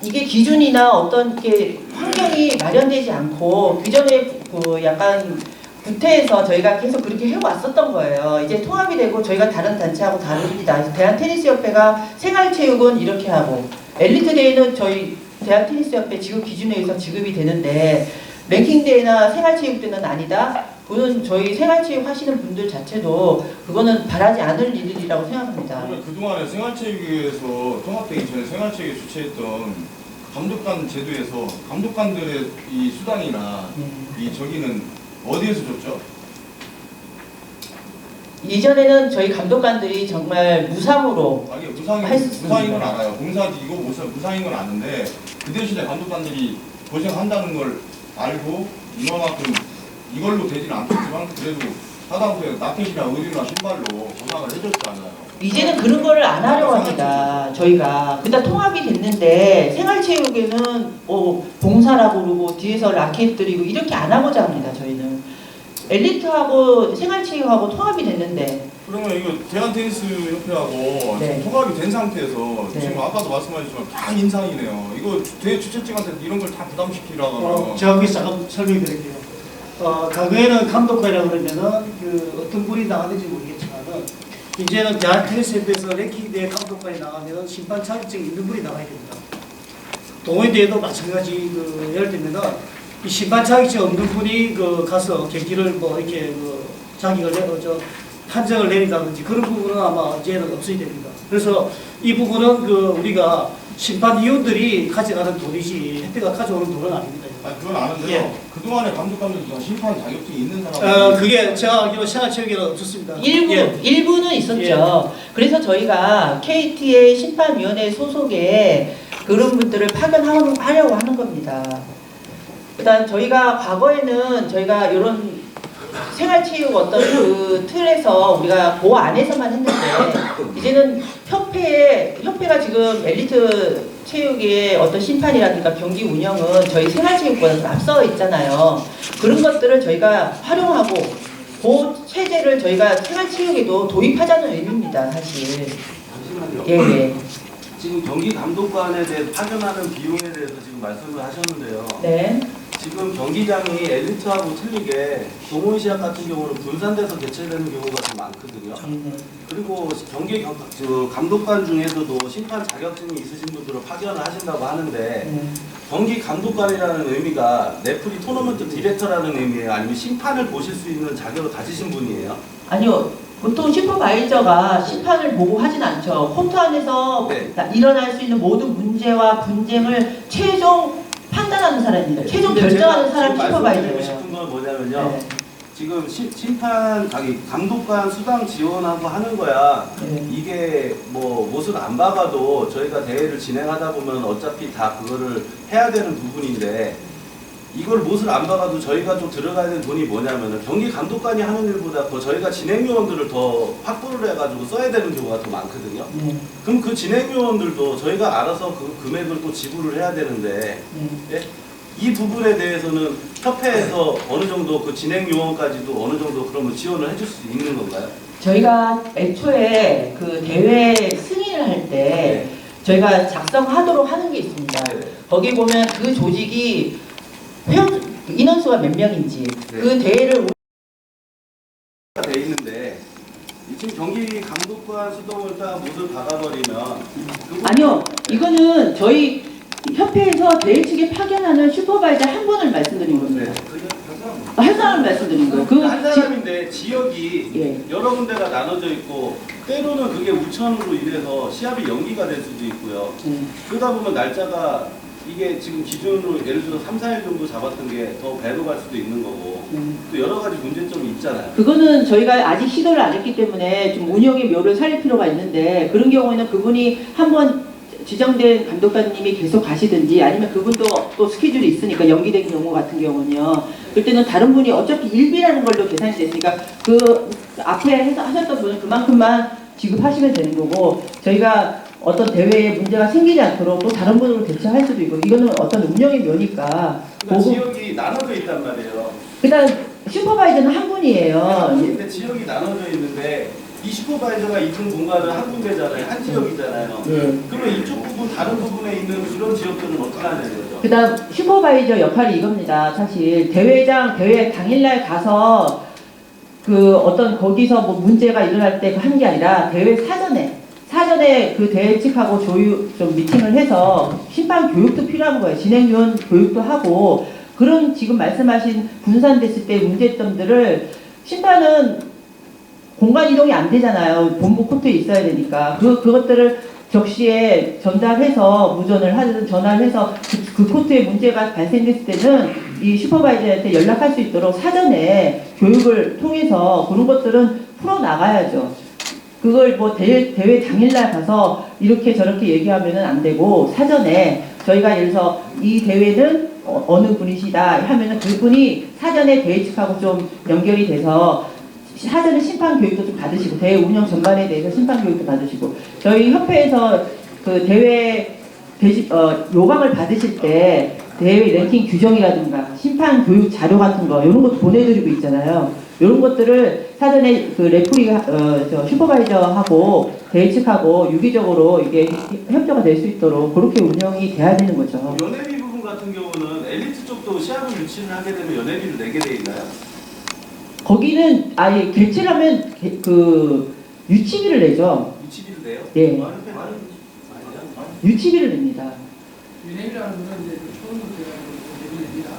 이게 기준이나 어떤 게 환경이 마련되지 않고 기존에 약간 구태에서 저희가 계속 그렇게 해왔었던 거예요. 이제 통합이 되고 저희가 다른 단체하고 다릅니다. 대한테니스협회가 생활체육은 이렇게 하고 엘리트 대회는 저희 대한테니스협회 지급 기준에 의해서 지급이 되는데 랭킹 대회나 생활체육 때는 아니다. 그거는 저희 생활체육 하시는 분들 자체도 그거는 바라지 않을 일이라고 생각합니다. 그러면 그동안에 생활체육회에서 통합되기 전에 생활체육회 주최했던 감독관 제도에서 감독관들의 이 수당이나 이 저기는 어디에서 줬죠? 이전에는 저희 감독관들이 정말 무상으로 아니 무상인 건 알아요. 공사지 이거 무상인 건 아는데 그 대신에 감독관들이 고생한다는 걸 알고 이만큼 이걸로 되지는 않겠지만 그래도 하다못해 라켓이나 의류나 신발로 보상을 해줬잖아요. 이제는 그런 거를 안 하려고 합니다. 저희가 그다 통합이 됐는데 생활체육에는 봉사라고 그러고 뒤에서 라켓 드리고 이렇게 안 하고자 합니다. 저희는 엘리트하고 생활체육하고 통합이 됐는데. 그러면 이거 대한테니스협회하고 네. 지금 통합이 된 상태에서 네. 지금 아까도 말씀하셨지만 다 인상이네요. 이거 대회 주최측한테 이런 걸 다 부담시키라고 제가 거기서 잠깐 설명드릴게요. 과거에는 감독관이라고 그러면은 어떤 분이 나가는지 모르겠지만은 이제는 대한테니스협회에서 랭킹대회 감독관이 나가면은 심판 자격증이 있는 분이 나가야 됩니다. 동호인대회도 마찬가지 예를 들면은 이 심판 자격증 없는 분이 가서 경기를 이렇게 자격을 판정을 내린다든지 그런 부분은 아마 이제는 없어야 됩니다. 그래서 이 부분은 우리가 심판위원들이 가져가는 돈이지 협회가 가져오는 돈은 아닙니다. 그건 아는데요. 예. 그동안에 감독관들도 다 심판 자격증이 있는 사람. 그게 제가 알기로 생활체육에는 없었습니다. 일부는 있었죠. 그래서 저희가 KT의 심판위원회 소속에 그런 분들을 파견하려고 하는 겁니다. 일단 저희가 과거에는 저희가 이런 생활체육 어떤 틀에서 우리가 그 안에서만 했는데 이제는 협회가 지금 엘리트 체육의 어떤 심판이라든가 경기 운영은 저희 생활체육보다 좀 앞서 있잖아요. 그런 것들을 저희가 활용하고 그 체제를 저희가 생활체육에도 도입하자는 의미입니다. 사실. 잠시만요. 예. 지금 경기 감독관에 대해 파견하는 비용에 대해서 지금 말씀을 하셨는데요. 네. 지금 경기장이 엘리트하고 틀리게 동호인 시합 같은 경우는 분산돼서 개최되는 경우가 좀 많거든요. 그리고 감독관 중에서도 심판 자격증이 있으신 분들을 파견을 하신다고 하는데 경기 감독관이라는 의미가 레프리 토너먼트 디렉터라는 의미예요? 아니면 심판을 보실 수 있는 자격을 가지신 분이에요? 아니요. 보통 슈퍼바이저가 심판을 보고 하진 않죠. 코트 안에서 일어날 수 있는 모든 문제와 분쟁을 최종 판단하는 사람입니다. 최종 결정하는 사람이 슈퍼바이저예요. 싶은 건 뭐냐면요. 네. 지금 감독관 수당 지원하고 하는 거야. 네. 이게 못을 안 박아도 저희가 대회를 진행하다 보면 어차피 다 그거를 해야 되는 부분인데 이걸 못을 안 박아도 저희가 좀 들어가야 되는 돈이 뭐냐면은 경기 감독관이 하는 일보다 더 저희가 진행요원들을 더 확보를 해가지고 써야 되는 경우가 더 많거든요. 그럼 그 진행요원들도 저희가 알아서 그 금액을 또 지불을 해야 되는데 예? 이 부분에 대해서는 협회에서 어느 정도 그 진행요원까지도 어느 정도 그러면 지원을 해줄 수 있는 건가요? 저희가 애초에 그 대회 승인을 할 때 저희가 작성하도록 하는 게 있습니다. 거기 보면 그 조직이 그 인원수가 몇 명인지 네. 그 대회를 돼 있는데 지금 경기 감독관 수동을 다 모두 박아버리면 아니요, 이거는 저희 협회에서 대회 측에 파견하는 슈퍼바이저 한 분을 말씀드린 겁니다. 네. 그게 한 사람 한 사람을 말씀드린 거예요. 그 한 사람인데 지역이 예. 여러 군데가 나눠져 있고 때로는 그게 우천으로 인해서 시합이 연기가 될 수도 있고요. 그러다 보면 날짜가 이게 지금 기준으로 예를 들어서 3, 4일 정도 잡았던 게 더 배로 갈 수도 있는 거고 또 여러 가지 문제점이 있잖아요. 그거는 저희가 아직 시도를 안 했기 때문에 좀 운영의 묘를 살릴 필요가 있는데 그런 경우에는 그분이 한번 지정된 감독관님이 계속 가시든지 아니면 그분도 또 스케줄이 있으니까 연기된 경우 같은 경우는요. 그때는 다른 분이 어차피 일비라는 걸로 계산이 됐으니까 그 앞에 하셨던 분은 그만큼만 지급하시면 되는 거고 저희가 어떤 대회에 문제가 생기지 않도록 또 다른 분으로 대처할 수도 있고 이거는 어떤 운영의 묘니까 그러니까 지역이 나눠져 있단 말이에요. 그다음 슈퍼바이저는 한 분이에요. 근데 지역이 나눠져 있는데 이 슈퍼바이저가 있는 공간은 한 군데잖아요. 한 지역이잖아요. 네. 그러면 이쪽 부분 다른 부분에 있는 이런 지역들은 어떻게 하냐는 거죠. 그다음 슈퍼바이저 역할이 이겁니다. 사실 대회 당일날 가서 그 어떤 거기서 뭐 문제가 일어날 때 한 게 아니라 대회 사전에 그 대회 측하고 좀 미팅을 해서 심판 교육도 필요한 거예요. 진행위원 교육도 하고 그런 지금 말씀하신 분산됐을 때 문제점들을 심판은 공간 이동이 안 되잖아요. 본부 코트에 있어야 되니까 그것들을 적시에 전달해서 무전을 하든 전화를 해서 그 코트에 문제가 발생됐을 때는 이 슈퍼바이저한테 연락할 수 있도록 사전에 교육을 통해서 그런 것들은 풀어 나가야죠. 그걸 뭐 대회 당일날 가서 이렇게 저렇게 얘기하면은 안 되고 사전에 저희가 예를 들어서 이 대회는 어느 분이시다 하면은 그분이 사전에 대회 측하고 좀 연결이 돼서 사전에 심판 교육도 좀 받으시고 대회 운영 전반에 대해서 심판 교육도 받으시고 저희 협회에서 그 대회 요강을 받으실 때 대회 랭킹 규정이라든가 심판 교육 자료 같은 거 이런 것도 보내드리고 있잖아요. 이런 것들을 사전에 그 레프리가 슈퍼바이저하고 대회 측하고 유기적으로 이게 협조가 될 수 있도록 그렇게 운영이 돼야 되는 거죠. 연예비 부분 같은 경우는 엘리트 쪽도 시합을 유치를 하게 되면 연예비를 내게 돼 있나요? 거기는 아예 개최를 하면 그 유치비를 내죠. 유치비를 내요? 예. 많은 편 아니에요? 유치비를 냅니다. 유네이라는 거는 이제 처음부터 냅니다.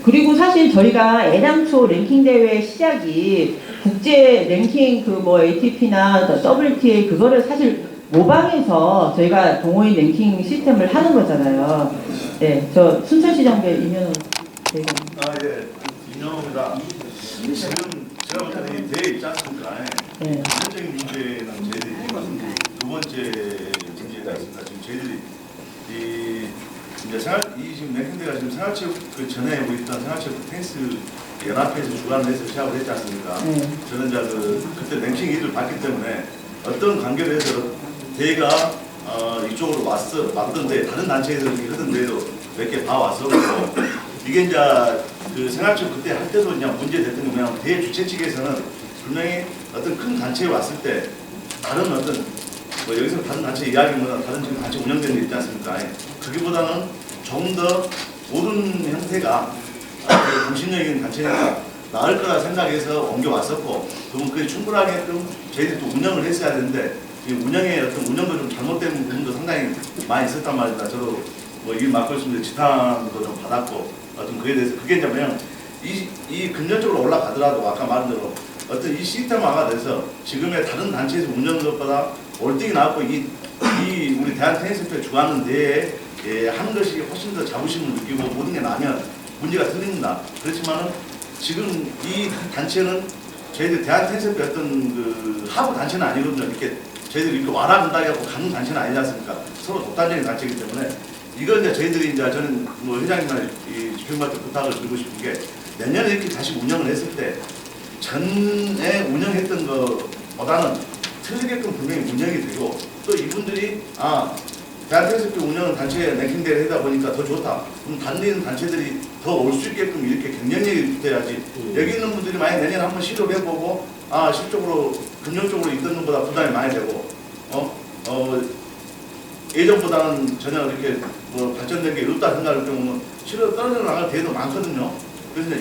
그리고 사실 저희가 애당초 랭킹 대회 시작이 국제 랭킹 그 뭐 ATP나 WTA 그거를 사실 모방해서 저희가 동호인 랭킹 시스템을 하는 거잖아요. 네, 저 순천시장배 이면호 대변인. 예, 임영호입니다. 지금 제가 볼 때는 이 대회 있지 않습니까? 네. 근본적인 문제는 저희들이 지금 두 번째 문제가 있습니다. 지금 저희들이 이제 지금 랭킹대가 지금 생활체육 그 전에 뭐 있던 생활체육 테니스 연합회에서 주관을 해서 시합을 했지 않습니까? 저는 이제 그때 랭킹 1위를 받기 때문에 어떤 관계로 해서 대회가 이쪽으로 왔던데 다른 단체에서 이렇게 하던 데도 몇 개 봐왔었고 이게 이제 그 생활체육 그때 할 때도 그냥 문제 됐던 게 뭐냐면 대회 주최 측에서는 분명히 어떤 큰 단체에 왔을 때 다른 어떤 뭐 여기서 다른 단체 이야기보다 다른 지금 단체 운영되는 게 있지 않습니까? 그기보다는 조금 더 옳은 형태가 공신력 있는 단체가 나을 거라 생각해서 옮겨왔었고 그러면 그게 충분하게끔 저희들이 또 운영을 했어야 되는데 이 운영의 어떤 운영도 좀 잘못된 부분도 상당히 많이 있었단 말입니다. 저도 뭐 일 맡고 있으면 지탄도 좀 받았고 어떤 그에 대해서 그게 이제 뭐냐면 이 금전적으로 올라가더라도 아까 말한 대로 어떤 이 시스템화가 돼서 지금의 다른 단체에서 운영하는 것보다 월등히 나았고 이 우리 대한테니스협회 주관하는 데에 하는 것이 훨씬 더 자부심을 느끼고 모든 게 나면 문제가 틀립니다. 그렇지만은 지금 이 단체는 저희들 대한테니스협회 어떤 그 하부 단체는 아니거든요. 이렇게 저희들이 이렇게 와라 간다 해갖고 가는 단체는 아니지 않습니까? 서로 독단적인 단체이기 때문에 이걸 이제 저희들이 이제 저는 뭐 회장님과 이 집행부한테 부탁을 드리고 싶은 게 내년에 이렇게 다시 운영을 했을 때 전에 운영했던 것보다는 틀리게끔 분명히 운영이 되고 또 이분들이 대한테니스협회 운영은 단체 랭킹대회를 하다 보니까 더 좋다. 그럼 다른 단체들이 더 올 수 있게끔 이렇게 경쟁력이 붙어야지. 여기 있는 분들이 만약 내년에 한번 시도를 해보고 실적으로 금전적으로 이끄는 것보다 부담이 많이 되고 예전보다는 전혀 이렇게 뭐 발전된 게 없다 생각할 경우는 실로 떨어져 나갈 대회도 많거든요. 그래서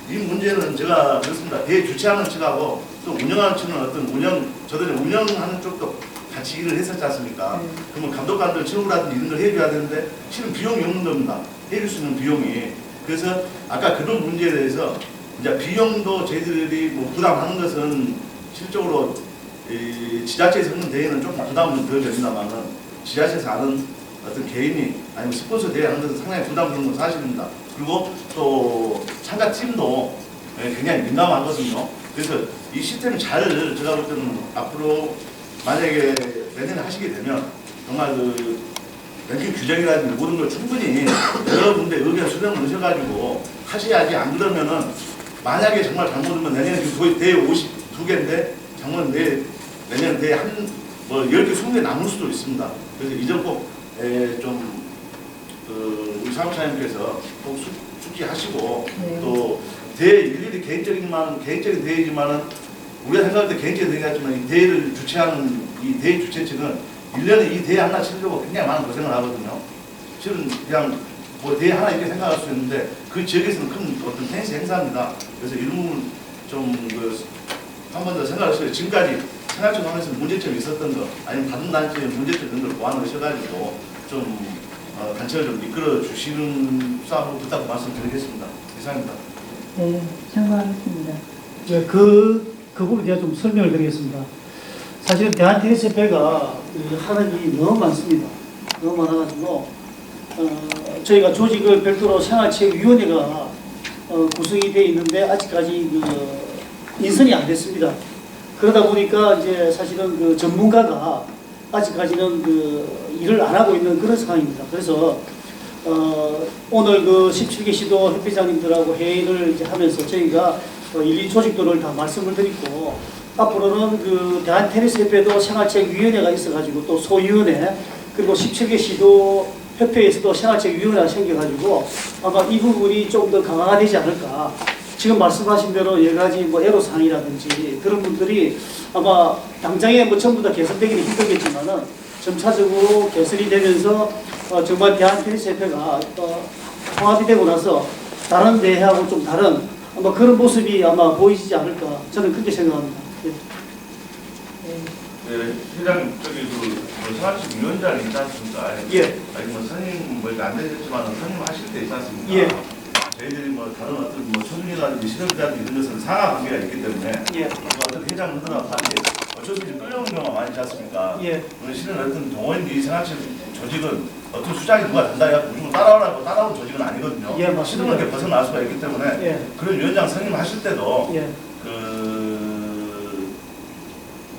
이 문제는 제가 그렇습니다. 대회 주최하는 측하고 또 운영하는 측은 어떤 저들이 운영하는 쪽도 같이 일을 했었지 않습니까? 그러면 감독관들 체육이라든지 이런 걸 해줘야 되는데 실은 비용이 없는 겁니다. 해줄 수 있는 비용이. 그래서 아까 그런 문제에 대해서 이제 비용도 저희들이 뭐 부담하는 것은 실적으로 지자체에서 하는 대회는 조금 부담은 덜 됩니다만은 지자체에서 하는 어떤 개인이 아니면 스폰서 대회 하는 것은 상당히 부담되는 건 사실입니다. 그리고 또 참가팀도 굉장히 민감하거든요. 그래서 이 시스템을 잘 제가 볼 때는 앞으로 만약에 내년에 하시게 되면 정말 그 랭킹 규정이라든지 모든 걸 충분히 여러분들 의견 수렴을 하셔가지고 하셔야지. 안 그러면은 만약에 정말 잘못하면 내년에 지금 대회 52개인데 정말 내년 대회 뭐 10개, 20개 남을 수도 있습니다. 그래서 이 점 꼭 우리 사무차장님께서 꼭 숙지하시고 네. 또 대회 일일이 개인적인 대회지만은 우리가 생각할 때 개인적인 대회지만 이 대회를 주최하는 이 대회 주최 측은 1년에 이 대회 하나 치려고 굉장히 많은 고생을 하거든요. 실은 그냥 뭐 대회 하나 이렇게 생각할 수 있는데 그 지역에서는 큰 어떤 테니스 행사입니다. 그래서 이런 부분 한 번 더 생각하셔요. 지금까지 생활청 하면서 문제점이 있었던 거 아니면 다른 단체의 문제점 이런 걸 보완하셔가지고 단체를 좀 이끌어 주시는 싸움으로 부탁 말씀드리겠습니다. 이상입니다. 네, 참고하겠습니다. 이제 그 부분에 대해 좀 설명을 드리겠습니다. 사실은 대한테니스협회가 하는 일이 너무 많습니다. 너무 많아가지고 저희가 조직을 별도로 생활체육위원회가 구성이 되어 있는데 아직까지 인선이 안 됐습니다. 그러다 보니까 이제 사실은 그 전문가가 아직까지는 일을 안 하고 있는 그런 상황입니다. 그래서 오늘 17개 시도 협회장님들하고 회의를 이제 하면서 저희가 일일이 조직도를 다 말씀을 드리고 앞으로는 대한테니스협회도 생활체육위원회가 있어가지고 또 소위원회 그리고 17개 시도 협회에서도 생활체육위원회가 생겨가지고 아마 이 부분이 좀 더 강화가 되지 않을까. 지금 말씀하신 대로 여러 가지 애로사항이라든지 그런 분들이 아마 당장에 전부 다 개선되기는 힘들겠지만은 점차적으로 개선이 되면서 정말 대한테니스협회가 통합이 되고 나서 다른 대회하고 좀 다른 아마 그런 모습이 아마 보이지 않을까 저는 그렇게 생각합니다. 네, 회장님 생활식 위원장이 있지 않습니까? 예. 아니 선임 안 되셨지만 선임 하실 때 있지 않습니까? 예. 저희들이 다른 어떤 초중이라든지 시설자들 이런 것은 상하 관계가 있기 때문에 어떤 회장을 하더라도 어쩔 수 없이 끌려오는 경우가 많지 않습니까? 예. 실은 어떤 동호인들이 생활식 조직은 어떤 수장이 누가 된다 해서 무조건 따라오는 조직은 아니거든요. 예, 맞습니다. 시도는 이렇게 벗어날 수가 있기 때문에 예. 그런 위원장 선임하실 때도 예.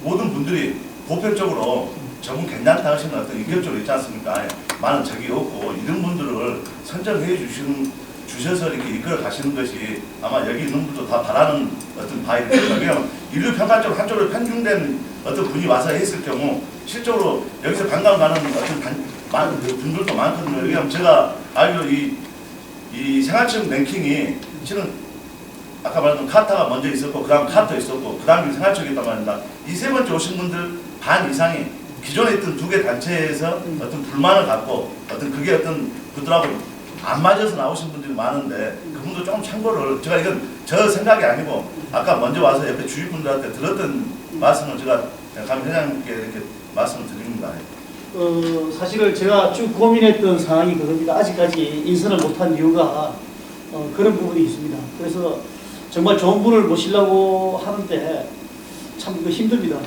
모든 분들이 보편적으로 저분 괜찮다 하시는 어떤 인격적으로 있지 않습니까? 많은 적이 없고 이런 분들을 선정해 주셔서 이렇게 이끌어 가시는 것이 아마 여기 있는 분도 다 바라는 어떤 바입니다. 왜냐하면 인류 평가적으로 한쪽으로 편중된 어떤 분이 와서 했을 경우 실적으로 여기서 관광 가는 어떤 많은 분들도 많거든요. 왜냐하면 제가 알기로 이 생활체육 랭킹이 실은 아까 말했던 카타가 먼저 있었고 그 다음 카타 있었고 그 다음에 생활체육이 있단 말입니다. 이 세 번째 오신 분들 반 이상이 기존에 있던 두 개 단체에서 어떤 불만을 갖고 그게 그들하고 안 맞아서 나오신 분들이 많은데 그분도 조금 참고를 제가 이건 저 생각이 아니고 아까 먼저 와서 옆에 주위분들한테 들었던 말씀을 제가 감 회장님께 이렇게 말씀을 드립니다. 사실은 제가 쭉 고민했던 상황이 그겁니다. 아직까지 인선을 못한 이유가 그런 부분이 있습니다. 그래서 정말 좋은 분을 모시려고 하는데 참 힘듭니다.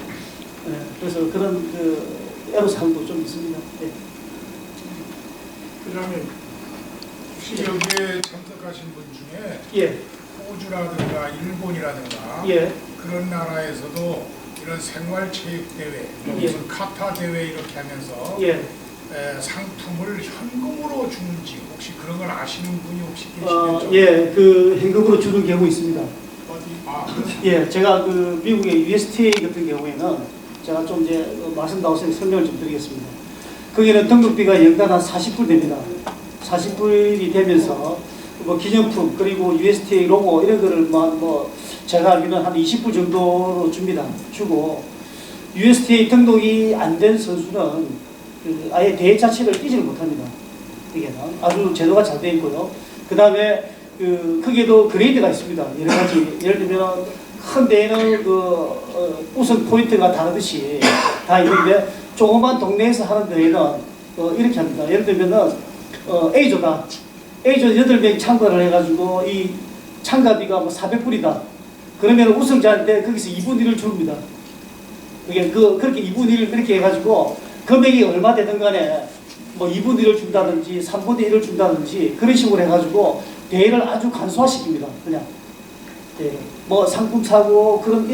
그래서 그런 애로사항도 좀 있습니다. 네. 회장님, 혹시 여기에 참석하신 분 중에 예. 호주라든가 일본이라든가 예. 그런 나라에서도 이런 생활체육대회, 무슨 카타 대회 이렇게 하면서 예. 상품을 현금으로 주는지 혹시 그런 걸 아시는 분이 혹시 계시겠죠? 예, 현금으로 주는 경우 있습니다. 어디? 예, 제가 미국의 USTA 같은 경우에는 제가 좀 이제 말씀 나와서 설명을 좀 드리겠습니다. 거기는 등록비가 연간 한 40불 됩니다. 40불이 되면서 기념품 그리고 USTA 로고 이런 거를 제가 알기로는 한 20불 정도로 줍니다. 주고 USTA 등록이 안 된 선수는 아예 대회 자체를 뛰지를 못합니다. 이게는 아주 제도가 잘 되어 있고요. 그 다음에 거기에도 그레이드가 있습니다. 여러 가지. 예를 들면 큰 데에는 우선 포인트가 다르듯이 다 있는데 조그만 동네에서 하는 데에는 이렇게 합니다. 예를 들면은 A조다. A조 8명 참가를 해가지고 이 참가비가 뭐 400불이다. 그러면 우승자한테 거기서 2분의 1을 줍니다. 그렇게 2분의 1 그렇게 해가지고 금액이 얼마 되든 간에 뭐 2분의 1을 준다든지 3분의 1을 준다든지 그런 식으로 해가지고 대회를 아주 간소화시킵니다. 그냥. 뭐 상품 사고 그런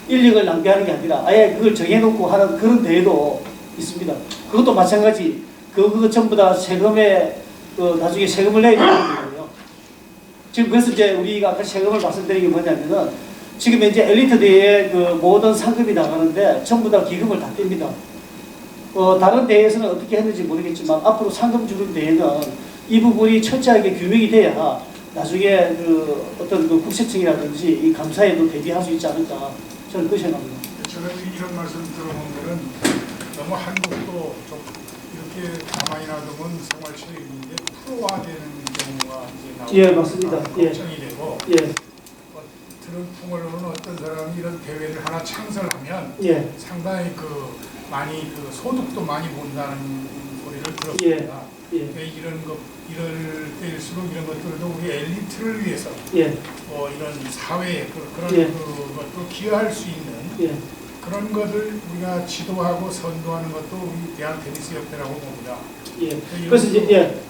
인력을 낭비하는 게 아니라 아예 그걸 정해놓고 하는 그런 대회도 있습니다. 그것도 마찬가지. 그거 전부 다 세금에 나중에 세금을 내야 되는 거예요. 지금 그래서 이제 우리가 아까 세금을 말씀드린 게 뭐냐면은 지금 이제 엘리트 대회에 모든 상금이 나가는데 전부 다 기금을 다 뗍니다. 다른 대회에서는 어떻게 했는지 모르겠지만 앞으로 상금 주는 대회는 이 부분이 철저하게 규명이 돼야 나중에 어떤 국세청이라든지 이 감사에도 대비할 수 있지 않을까 저는 그렇게 생각합니다. 저는 이런 말씀 들어보면 너무 한국도 좀 이렇게 가만히 놔두면 생활체육인데 프로화되는 경우가 이제 나오고 예, 맞습니다. 걱정이 되고 예. 들은 풍월로는 어떤 사람이 이런 대회를 하나 창설하면 예. 상당히 많이 소득도 많이 본다는 소리를 들었습니다. 예. 이럴 때일수록 이런 것들도 우리 엘리트를 위해서 예. 뭐 이런 사회에 그런 예. 것도 기여할 수 있는 예. 그런 것을 우리가 지도하고 선도하는 것도 우리 대한테니스협회라고 봅니다. 예. 그래서 이제 네.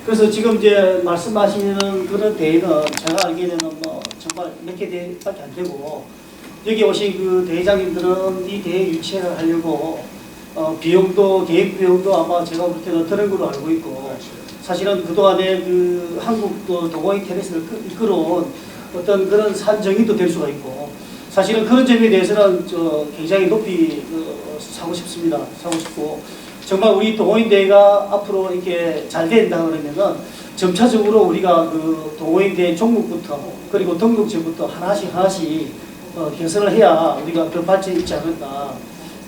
그래서 지금 이제 말씀하시는 그런 대회는 제가 알기에는 뭐 정말 몇 개 대회밖에 안 되고 여기 오신 그 대회장님들은 이 대회 유치를 하려고 비용도 계획 비용도 아마 제가 볼 때는 드는 걸로 알고 있고 사실은 그동안에 한국 동호인 테니스를 이끌어온 어떤 그런 산정의도 될 수가 있고 사실은 그런 점에 대해서는 굉장히 높이 사고 싶습니다. 사고 싶고 정말 우리 동호인 대회가 앞으로 이렇게 잘 된다 그러면은 점차적으로 우리가 동호인 대회 종목부터 그리고 등록제부터 하나씩 개선을 해야 우리가 더 발전이 있지 않을까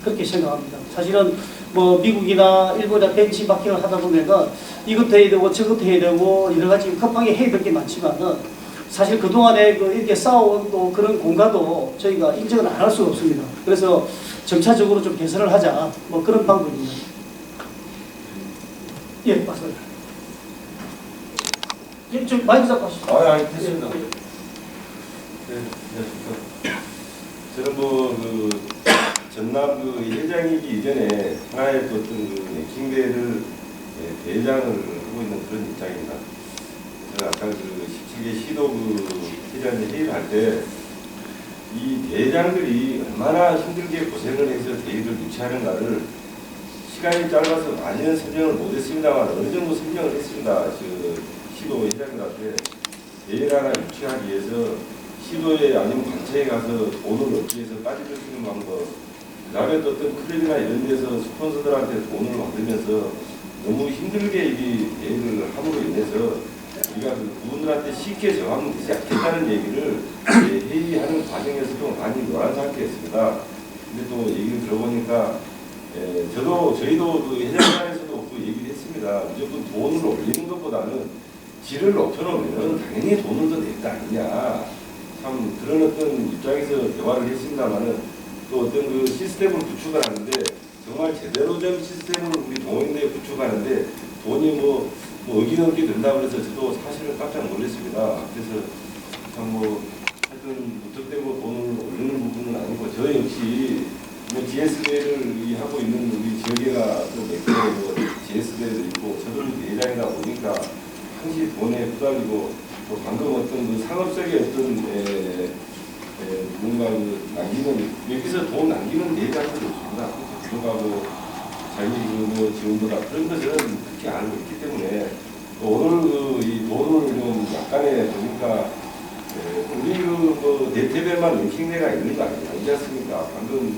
그렇게 생각합니다. 사실은 뭐 미국이나 일본이나 벤치마킹을 하다 보면은 이것도 해야 되고 저것도 해야 되고 여러 가지 급하게 해야 될 게 많지만은 사실 그동안에 이렇게 쌓아온 또 그런 공과도 저희가 인정을 안 할 수가 없습니다. 그래서 점차적으로 좀 개선을 하자 뭐 그런 방법입니다. 예, 맞습니다. 좀 마이크 잡고 하시죠. 아니, 됐습니다. 네, 저는 전남 회장이기 이전에 하나의 또 어떤 랭킹대회를 대회장을 하고 있는 그런 입장입니다. 제가 아까 17개 시도 회장님 회의를 할 때 이 대회장들이 얼마나 힘들게 고생을 해서 대회를 유치하는가를 시간이 짧아서 많이는 설명을 못했습니다만 어느 정도 설명을 했습니다. 시도 회장들한테 대회를 하나 유치하기 위해서 시도에 아니면 관체에 가서 돈을 얻기 위해서 빠져들 수 있는 방법, 그 다음에 또 어떤 클럽이나 이런 데서 스폰서들한테 돈을 받으면서 너무 힘들게 이 대회를 함으로 인해서 우리가 그분들한테 쉽게 정하면 되지 않겠다는 얘기를 회의하는 과정에서도 많이 노란 상태였습니다. 근데 또 얘기를 들어보니까 저희도 회장단에서도 그 얘기를 했습니다. 무조건 돈을 올리는 것보다는 질을 높여놓으면 당연히 돈을 더 낼 거 아니냐. 참 그런 어떤 입장에서 대화를 했습니다만은 또 어떤 시스템을 구축을 하는데 정말 제대로 된 시스템을 우리 동호인대에 구축하는데 돈이 어기넘기 된다고 해서 저도 사실은 깜짝 놀랐습니다. 그래서 참 하여튼 무턱대고 돈을 올리는 부분은 아니고 저 역시 GS대를 하고 있는 우리 지역에가 또 몇 개 GS대도 있고 저도 대회장이다 보니까 항시 돈에 부담이고 또 방금 어떤 상업적인 어떤 뭔가 남기는 여기서 돈 남기는 대회장들도 있습니다. 들어가고 자기 지원보다 그런 것은 그렇게 알고 있기 때문에 또 오늘 이 돈을 좀 약간의 보니까 우리 대퇴배만 랭킹대가 있는 거 아니지 않습니까? 방금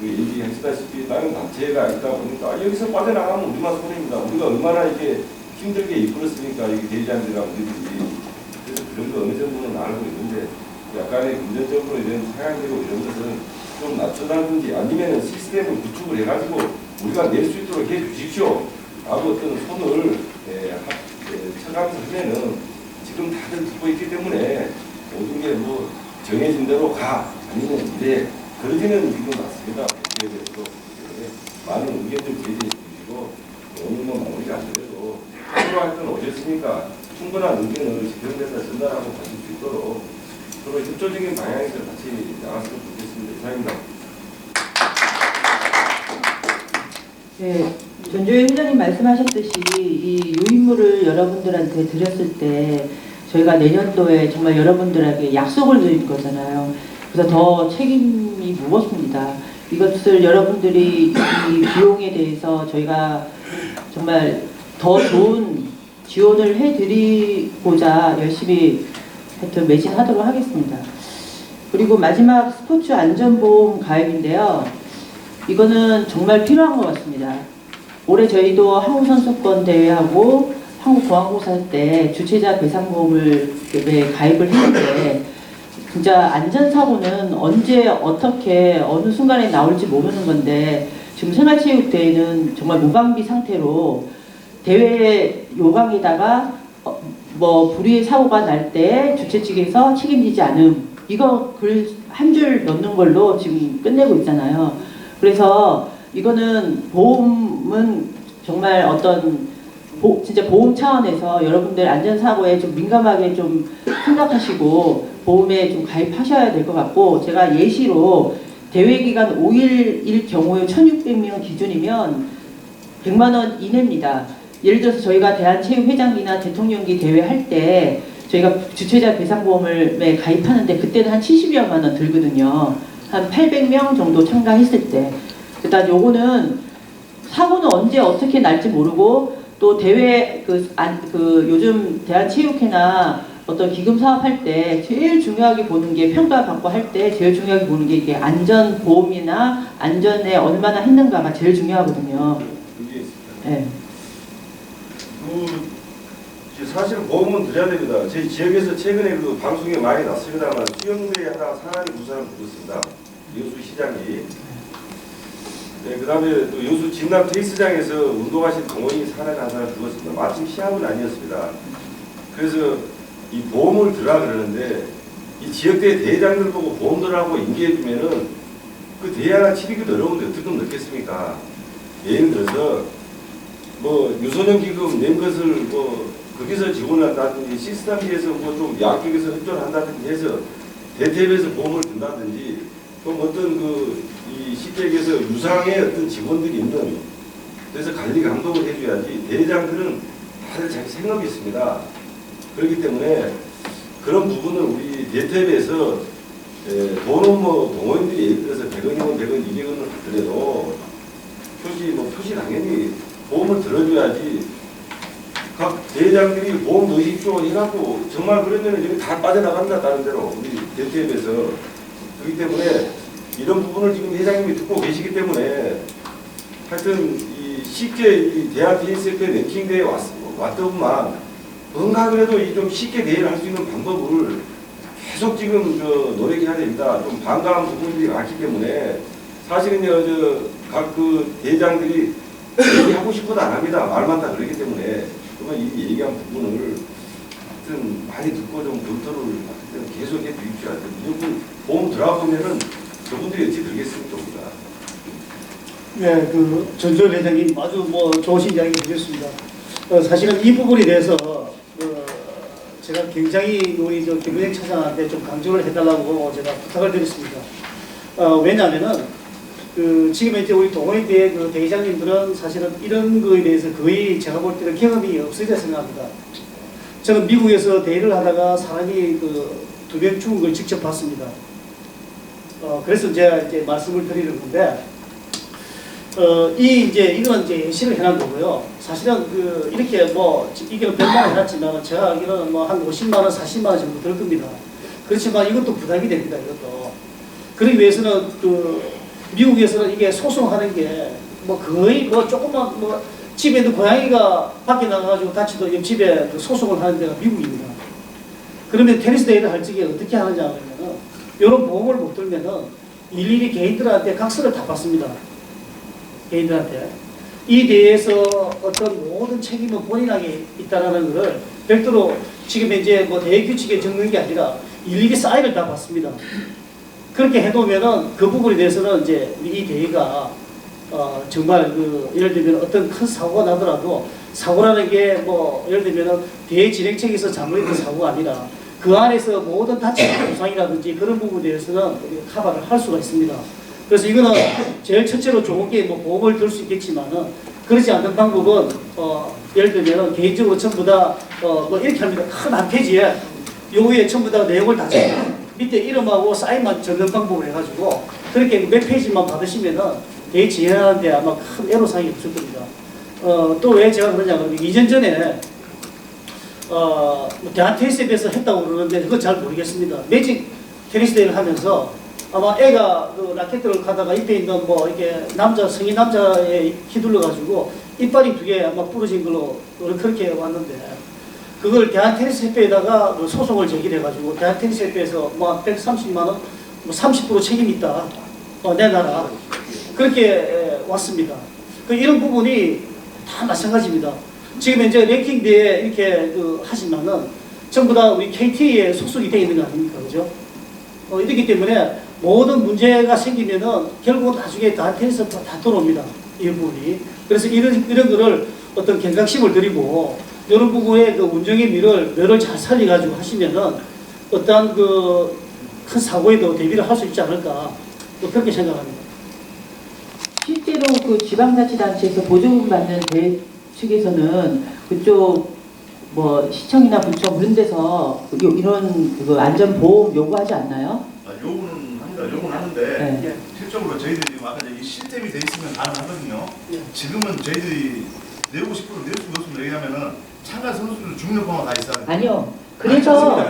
얘기하시다시피 다른 단체가 있다 보니까 여기서 빠져나가면 우리만 손해입니다. 우리가 얼마나 이렇게 힘들게 이끌었으니까 이게 대회장들이랑 우리들이 그래서 그런 거 어느 정도는 알고 있는데 약간의 금전적으로 이런 상향되고 이런 것은 좀 낮춰달든지 아니면 시스템을 구축을 해가지고 우리가 낼 수 있도록 해 주십시오. 라고 어떤 손을 쳐가면서 하면은 지금 다들 듣고 있기 때문에 모든 게 뭐 정해진 대로 가 아니면 이래 그러지는 지금 않습니다. 그에 대해서 많은 의견들 제시해 주시고 오늘 뭐 마무리가 안 되더라도 필요할 건 어쨌습니까? 충분한 의견을 집행대사 전달하고 가실 수 있도록 서로 협조적인 방향에서 같이 나갔으면 좋겠습니다. 이상입니다. 네, 전조희 회장님 말씀하셨듯이 이 요인물을 여러분들한테 드렸을 때 저희가 내년도에 정말 여러분들에게 약속을 드린 거잖아요. 그래서 더 책임이 무겁습니다. 이것을 여러분들이 이 비용에 대해서 저희가 정말 더 좋은 지원을 해드리고자 열심히 하여튼 매진하도록 하겠습니다. 그리고 마지막 스포츠 안전보험 가입인데요. 이거는 정말 필요한 것 같습니다. 올해 저희도 한국선수권 대회하고 한국공항고사 때 주최자 배상보험을 가입을 했는데 진짜 안전사고는 언제 어떻게 어느 순간에 나올지 모르는 건데 지금 생활체육대회는 정말 무방비 상태로 대회 요강에다가 뭐 불의의 사고가 날 때 주최 측에서 책임지지 않음 이거 글 한 줄 넣는 걸로 지금 끝내고 있잖아요. 그래서 이거는 보험은 정말 어떤 진짜 보험 차원에서 여러분들 안전사고에 좀 민감하게 좀 생각하시고 보험에 좀 가입하셔야 될 것 같고 제가 예시로 대회기간 5일일 경우에 1,600명 기준이면 100만 원 이내입니다. 예를 들어서 저희가 대한체육회장기나 대통령기 대회 할 때 저희가 주최자 배상보험을 가입하는데 그때는 한 70여만 원 들거든요. 한 800명 정도 참가했을 때. 일단 요거는 사고는 언제 어떻게 날지 모르고 또 대회 요즘 대한체육회나 어떤 기금 사업할 때 제일 중요하게 보는 게 평가받고 할 때 제일 중요하게 보는 게 이게 안전보험이나 안전에 얼마나 했는가가 제일 중요하거든요. 네. 사실 보험은 드려야 됩니다. 저희 지역에서 최근에 그 방송에 많이 났습니다만 수영대회 하다가 사람이 2사람 죽었습니다. 여수 시장이. 네, 그 다음에 또 여수 진남 테니스장에서 운동하신 동호인이 사람이 한 사람 죽었습니다. 마침 시합은 아니었습니다. 그래서 이 보험을 들라 그러는데 이 지역대회 대회장들 보고 보험 들라고 인계해주면은 그 대회 하나 치르기도 어려운데 어떻게 넣겠습니까? 예를 들어서 뭐 유소년 기금 낸 것을 뭐 거기서 지원한다든지 시스템비에서 뭐 좀 양쪽에서 협조를 한다든지 해서 대태협에서 보험을 든다든지 또 어떤 이 쉽게 얘기해서 유상의 어떤 직원들이 있는 그래서 관리 감독을 해줘야지 대회장들은 다들 자기 생업이 있습니다. 그렇기 때문에 그런 부분을 우리 대태협에서 돈은 뭐 동호인들이 예를 들어서 100원이면 100원, 200원을 하더라도 표시 당연히 보험을 들어줘야지 각 대회장들이 보험 넣으십시오 해갖고 정말 그러면 여기 다 빠져나간다 다른 데로 우리 대태협에서 그렇기 때문에 이런 부분을 지금 회장님이 듣고 계시기 때문에 하여튼 쉽게 이 대한 TSF의 랭킹 대회에 왔더만 뭔가 그래도 좀 쉽게 대회를 할 수 있는 방법을 계속 지금 노력해야 됩니다. 좀 반가운 부분들이 많기 때문에 사실은요 각 대회장들이 얘기하고 싶어도 안 합니다. 말만 다 그러기 때문에 그러면 이 얘기한 부분을 하여튼 많이 듣고 좀 검토를 계속 해 주십시오. 무조건 보험 들어보면은 저분들이 어찌 들겠습니까? 네, 전조 회장님 아주 좋으신 이야기 드렸습니다. 사실은 이 부분에 대해서 제가 굉장히 우리 김부장 차장한테 좀 강조를 해달라고 제가 부탁을 드렸습니다. 왜냐하면은 지금 이제 우리 동호회대 대회장님들은 사실은 이런 거에 대해서 거의 제가 볼 때는 경험이 없으리라 생각합니다. 저는 미국에서 대회를 하다가 사람이 2명 죽은 걸 직접 봤습니다. 그래서 제가 이제 말씀을 드리는 건데, 이건 이제 예시를 해놓은 거고요. 사실은 이렇게 이게 100만 원 해놨지만 제가 알기로는 한 50만 원, 40만 원 정도 들 겁니다. 그렇지만 이것도 부담이 됩니다. 이것도. 그러기 위해서는 미국에서는 이게 소송하는 게 거의 조금만 집에 있는 고양이가 밖에 나가가지고 다치도 옆집에 소송을 하는 데가 미국입니다. 그러면 테니스 대회를 할 적에 어떻게 하느냐 하면은 이런 보험을 못 들면은 일일이 개인들한테 각서를 다 받습니다. 개인들한테. 이 대회에서 어떤 모든 책임은 본인에게 있다라는 것을 별도로 지금 이제 뭐 대회 규칙에 적는 게 아니라 일일이 사인을 다 받습니다. 그렇게 해놓으면은 그 부분에 대해서는 이제 이 대회가 정말 그 예를 들면 어떤 큰 사고가 나더라도 사고라는 게 뭐 예를 들면은 대회 진행책에서 잘못했던 사고가 아니라 그 안에서 모든 다친 부상이라든지 그런 부분에 대해서는 우리가 커버를 할 수가 있습니다. 그래서 이거는 제일 첫째로 좋은 게 뭐 보험을 들 수 있겠지만은 그렇지 않는 방법은 예를 들면은 개인적으로 전부 다 뭐 이렇게 합니다. 큰 한 페이지에 요 위에 전부 다 내용을 다 적고 밑에 이름하고 사인만 적는 방법을 해가지고 그렇게 몇 페이지만 받으시면은 대회 진행하는데 아마 큰 애로사항이 없을 겁니다. 또 왜 제가 그러냐면 2년 전에 대한 테니스협회에서 했다고 그러는데 그건 잘 모르겠습니다. 매직 테니스 대회를 하면서 아마 애가 그 라켓을 가다가 입에 있는 뭐 이게 성인 남자에 휘둘러 가지고 이빨이 2개 아마 부러진 걸로 그렇게 왔는데 그걸 대한 테니스 협회에다가 소송을 제기해 가지고 대한 테니스 협회에서 뭐 130만 원, 뭐 30% 책임 있다 내놔라 그렇게 왔습니다. 이런 부분이 다 마찬가지입니다. 지금 이제 랭킹 대회 이렇게 하지만은 전부 다 우리 KT에 소속이 되어 있는 거 아닙니까, 그죠? 이렇기 때문에 모든 문제가 생기면은 결국 나중에 다 테니스 다 돌아옵니다. 이 부분이. 그래서 이런 거를 어떤 경각심을 드리고 이런 부분에 그 운영의 면을 잘 살려가지고 하시면은 어떠한 그 큰 사고에도 대비를 할 수 있지 않을까 또 그렇게 생각합니다. 실제로 그 지방자치단체에서 보조금 받는 대회 측에서는 그쪽 뭐 시청이나 구청 그런 데서 이런 그 안전보험 요구하지 않나요? 요구는 합니다. 요구는 하는데 네. 실적으로 저희들이 아까 이 시스템이 돼 있으면 가능하거든요. 지금은 저희들이 내고 싶고 낼 수 없으면 얘기하면은 참가 선수들 중력화가 다 있어요. 아니요. 그래서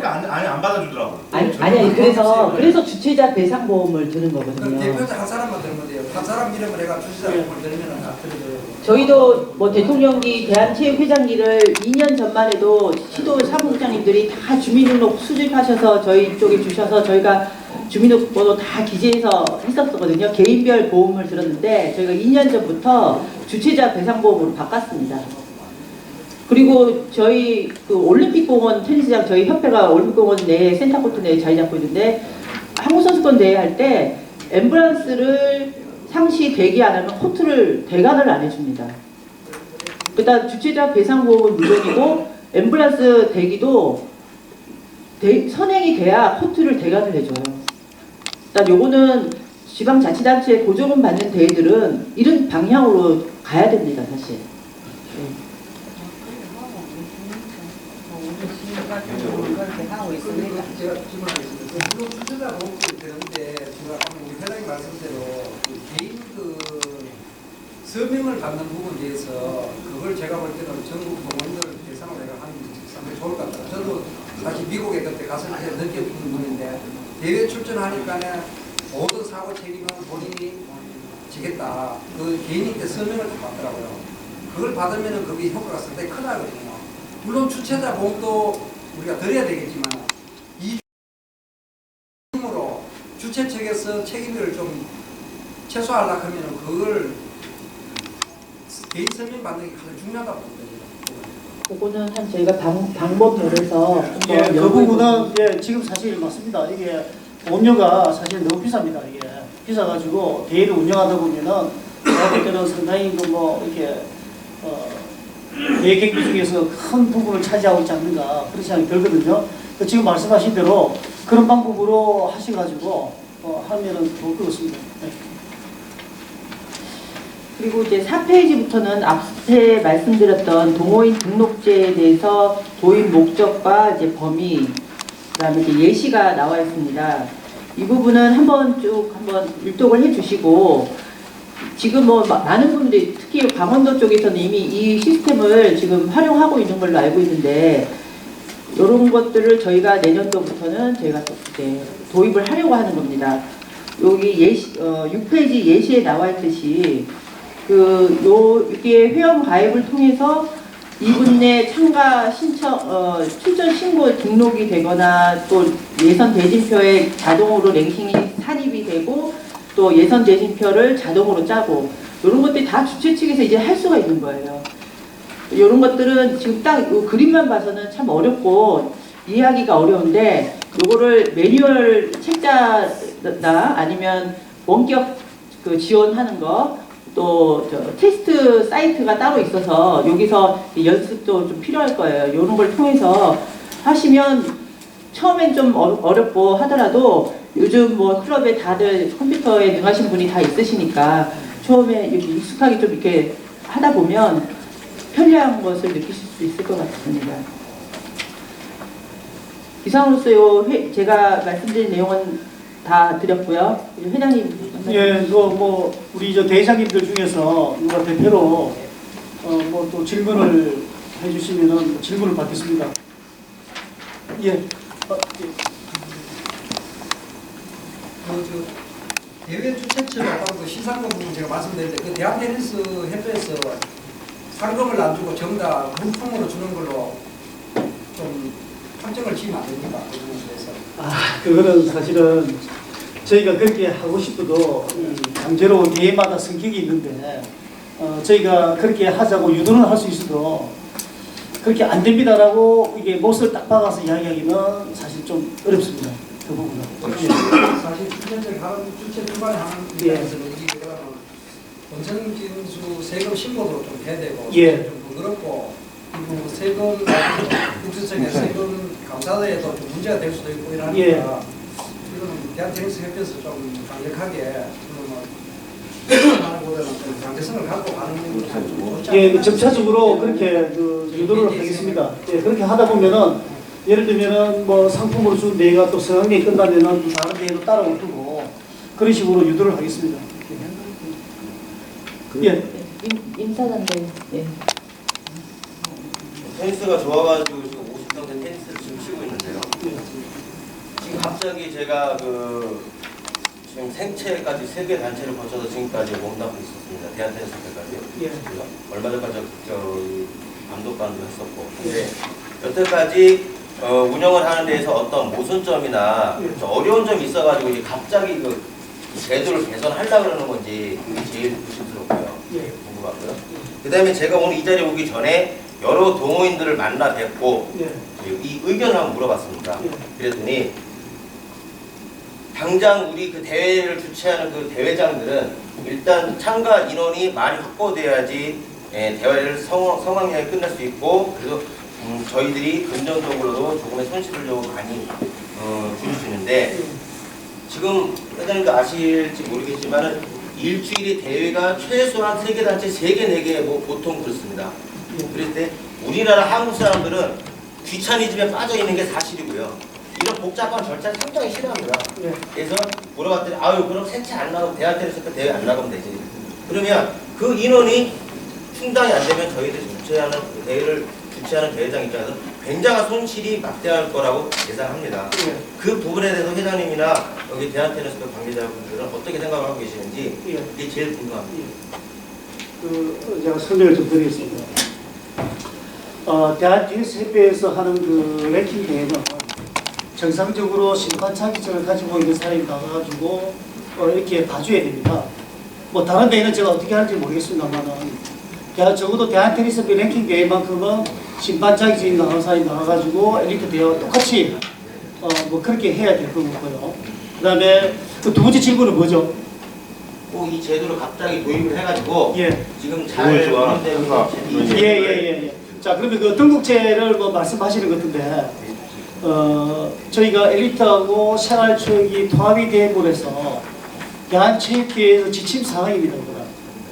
안 받아주더라고. 아니 그래서 주최자 배상 보험을 드는 거거든요. 대표자 한 사람만 들면 돼요. 한 사람 이름을 해가 주최자 보험을 들으면 안 들어요. 저희도 뭐 대통령기 대한체육회장기를 2년 전만 해도 시도 사무국장님들이 다 주민등록 수집하셔서 저희 쪽에 주셔서 저희가 주민등록번호 다 기재해서 했었거든요. 개인별 보험을 들었는데 저희가 2년 전부터 주최자 배상보험으로 바꿨습니다. 그리고 저희 그 올림픽공원 테니스장 저희 협회가 올림픽공원 내에 센터코트 내에 자리 잡고 있는데 한국선수권 대회 할 때 앰뷸런스를 상시 대기 안 하면 코트를 대관을 안 해줍니다. 그다음 주최자 배상보험은 물론이고 앰뷸런스 대기도 선행이 돼야 코트를 대관을 해줘요. 그다음 요거는 지방자치단체 보조금 받는 대회들은 이런 방향으로 가야 됩니다, 사실. 제가 질문하겠습니다. 물론 주최자 보험도 되는데 제가 아까 우리 회장님 말씀대로 개인 서명을 받는 부분에 대해서 그걸 제가 볼 때는 전국 동원들 대상으로 내가 하는 게 상당히 좋을 것 같아요. 저도 사실 미국에 그때 갔을 때 느꼈던 부분인데 대회 출전하니까 모든 사고 책임은 본인이 지겠다. 그 개인한테 서명을 다 받더라고요. 그걸 받으면 그게 효과가 상당히 크다거든요. 물론 주최자 보험도 우리가 드려야 되겠지만 이 힘으로 주최 측에서 책임을 좀 최소화하려고 하면 그걸 개인 서명 받는 게 가장 중요하다고 봅니다. 그거는 한 저희가 방법론에서 그 부분은 지금 사실 맞습니다. 이게 보험료가 사실 너무 비쌉니다. 이게 비싸가지고 대회를 운영하다 보면은 제가 볼 때는 상당히 뭐 이렇게 대회 경기 중에서 큰 부분을 차지하고 있지 않는가 그런 생각이 들거든요. 지금 말씀하신 대로 그런 방법으로 하셔가지고 하면은 좋을 것 같습니다. 네. 그리고 이제 4페이지부터는 앞에 말씀드렸던 동호인 등록제에 대해서 도입 목적과 이제 범위, 그다음에 이제 예시가 나와 있습니다. 이 부분은 한번 일독을 해주시고 지금 뭐 많은 분들이 특히 강원도 쪽에서는 이미 이 시스템을 지금 활용하고 있는 걸로 알고 있는데 이런 것들을 저희가 내년도부터는 저희가 이제 도입을 하려고 하는 겁니다. 여기 예시 6페이지 예시에 나와 있듯이 이게 회원 가입을 통해서 2분 내 참가 신청, 출전 신고 등록이 되거나 또 예선 대진표에 자동으로 랭킹이 산입이 되고 또 예선 대진표를 자동으로 짜고 이런 것들이 다 주최 측에서 이제 할 수가 있는 거예요. 이런 것들은 지금 딱 이 그림만 봐서는 참 어렵고 이해하기가 어려운데 요거를 매뉴얼 책자나 아니면 원격 그 지원하는 거 또 테스트 사이트가 따로 있어서 여기서 연습도 좀 필요할 거예요. 이런 걸 통해서 하시면 처음엔 좀 어렵고 하더라도 요즘 뭐 클럽에 다들 컴퓨터에 능하신 분이 다 있으시니까 처음에 이렇게 익숙하게 좀 이렇게 하다 보면 편리한 것을 느끼실 수 있을 것 같습니다. 이상으로서 제가 말씀드린 내용은 다 드렸고요. 회장님. 예, 뭐 우리 저 대장님들 중에서 누가 대표로 뭐 또 질문을 해주시면은 질문을 받겠습니다. 예. 예. 대회 주최처 아까 시상금 부분 제가 말씀드렸는데 그 대한테니스 협회에서 상금을 안 주고 전부 다 물품으로 주는 걸로 좀 판정을 지으면 안 됩니까? 그 부분에 대해서. 그거는 사실은 저희가 그렇게 하고 싶어도 강제로 대회마다 성격이 있는데 저희가 그렇게 하자고 유도는 할 수 있어도 그렇게 안 됩니다라고 이게 못을 딱 박아서 이야기하기는 사실 좀 어렵습니다. 그 부분은. 사실 주최적 하는 주최 주관에 하는 입장에서는 이게 원천 징수 세금 신고도 좀 해야 되고 좀 부끄럽고 그리고 세금 국세청의 세금 감사에도 좀 문제가 될 수도 있고 이러니까 이거는 대한테니스 협회에서 좀 강력하게 하는 보다는 좀 강제성을 갖고 가는 게 예, 점차적으로 그렇게 유도를 하겠습니다. 예, 그렇게 하다 보면은 예를 들면은 뭐 상품으로 준 대회가 또 성황리에 끝나면은 다른 대회도 따라올 거고 그런 식으로 유도를 하겠습니다. 예. 임사단대. 예. 테니스가 좋아가지고 지금 50명 된 테니스를 지금 치고 있는데요. 지금 갑자기 제가 지금 생체까지 3개 단체를 거쳐서 지금까지 몸담고 있었습니다. 대한테니스협회까지요. 예. 얼마 전까지 감독관도 했었고. 근데 여태까지 운영을 하는 데에서 어떤 모순점이나 어려운 점이 있어가지고 이제 갑자기 그 제도를 개선하려고 그러는 건지 그게 제일 의심스럽고요. 궁금하고요. 그 다음에 제가 오늘 이 자리에 오기 전에 여러 동호인들을 만나 뵙고 이 의견을 한번 물어봤습니다. 그랬더니 당장 우리 그 대회를 주최하는 그 대회장들은 일단 참가 인원이 많이 확보돼야지 대회를 성황리하게 끝낼 수 있고 그래서 저희들이 금전적으로도 조금의 손실을 좀 많이 줄일 수 있는데 지금 회장님도 아실지 모르겠지만은 일주일에 대회가 최소한 3개 단체 3개 4개 뭐 보통 그렇습니다. 그럴 때 우리나라 한국 사람들은 귀차니즘에 빠져 있는 게 사실이고요. 이런 복잡한 절차를 상당히 싫어합니다. 그래서 물어봤더니 아유 그럼 생체 안 나가면 대한테니스 대회 안 나가면 되지. 그러면 그 인원이 충당이 안 되면 저희들이 주최하는 대회를 주최하는 대회장 입장에서 굉장한 손실이 막대할 거라고 예상합니다. 그 부분에 대해서 회장님이나 여기 대한테니스 관계자분들은 어떻게 생각을 하고 계시는지 이게 제일 궁금합니다. 제가 설명을 좀 드리겠습니다. 대한테니스 협회에서 하는 그 랭킹 대회는 정상적으로 심판 자격증을 가지고 있는 사람이 나가가지고 이렇게 봐줘야 됩니다. 뭐 다른 대회는 제가 어떻게 하는지 모르겠습니다만은 적어도 대한테니스협회 랭킹 대회만큼은 심판 자격증이 나간 사람이 나가가지고 엘리트 대회와 똑같이 뭐 그렇게 해야 될 것 같고요. 그 다음에 그 두 번째 질문은 뭐죠? 꼭 이 제도를 갑자기 도입을 해가지고 지금 잘 예예예. 자 그러면 그 등록제를 뭐 말씀하시는 것 같은데 저희가 엘리트하고 생활체육이 통합이 되고 대한체육회에서 지침 사항입니다.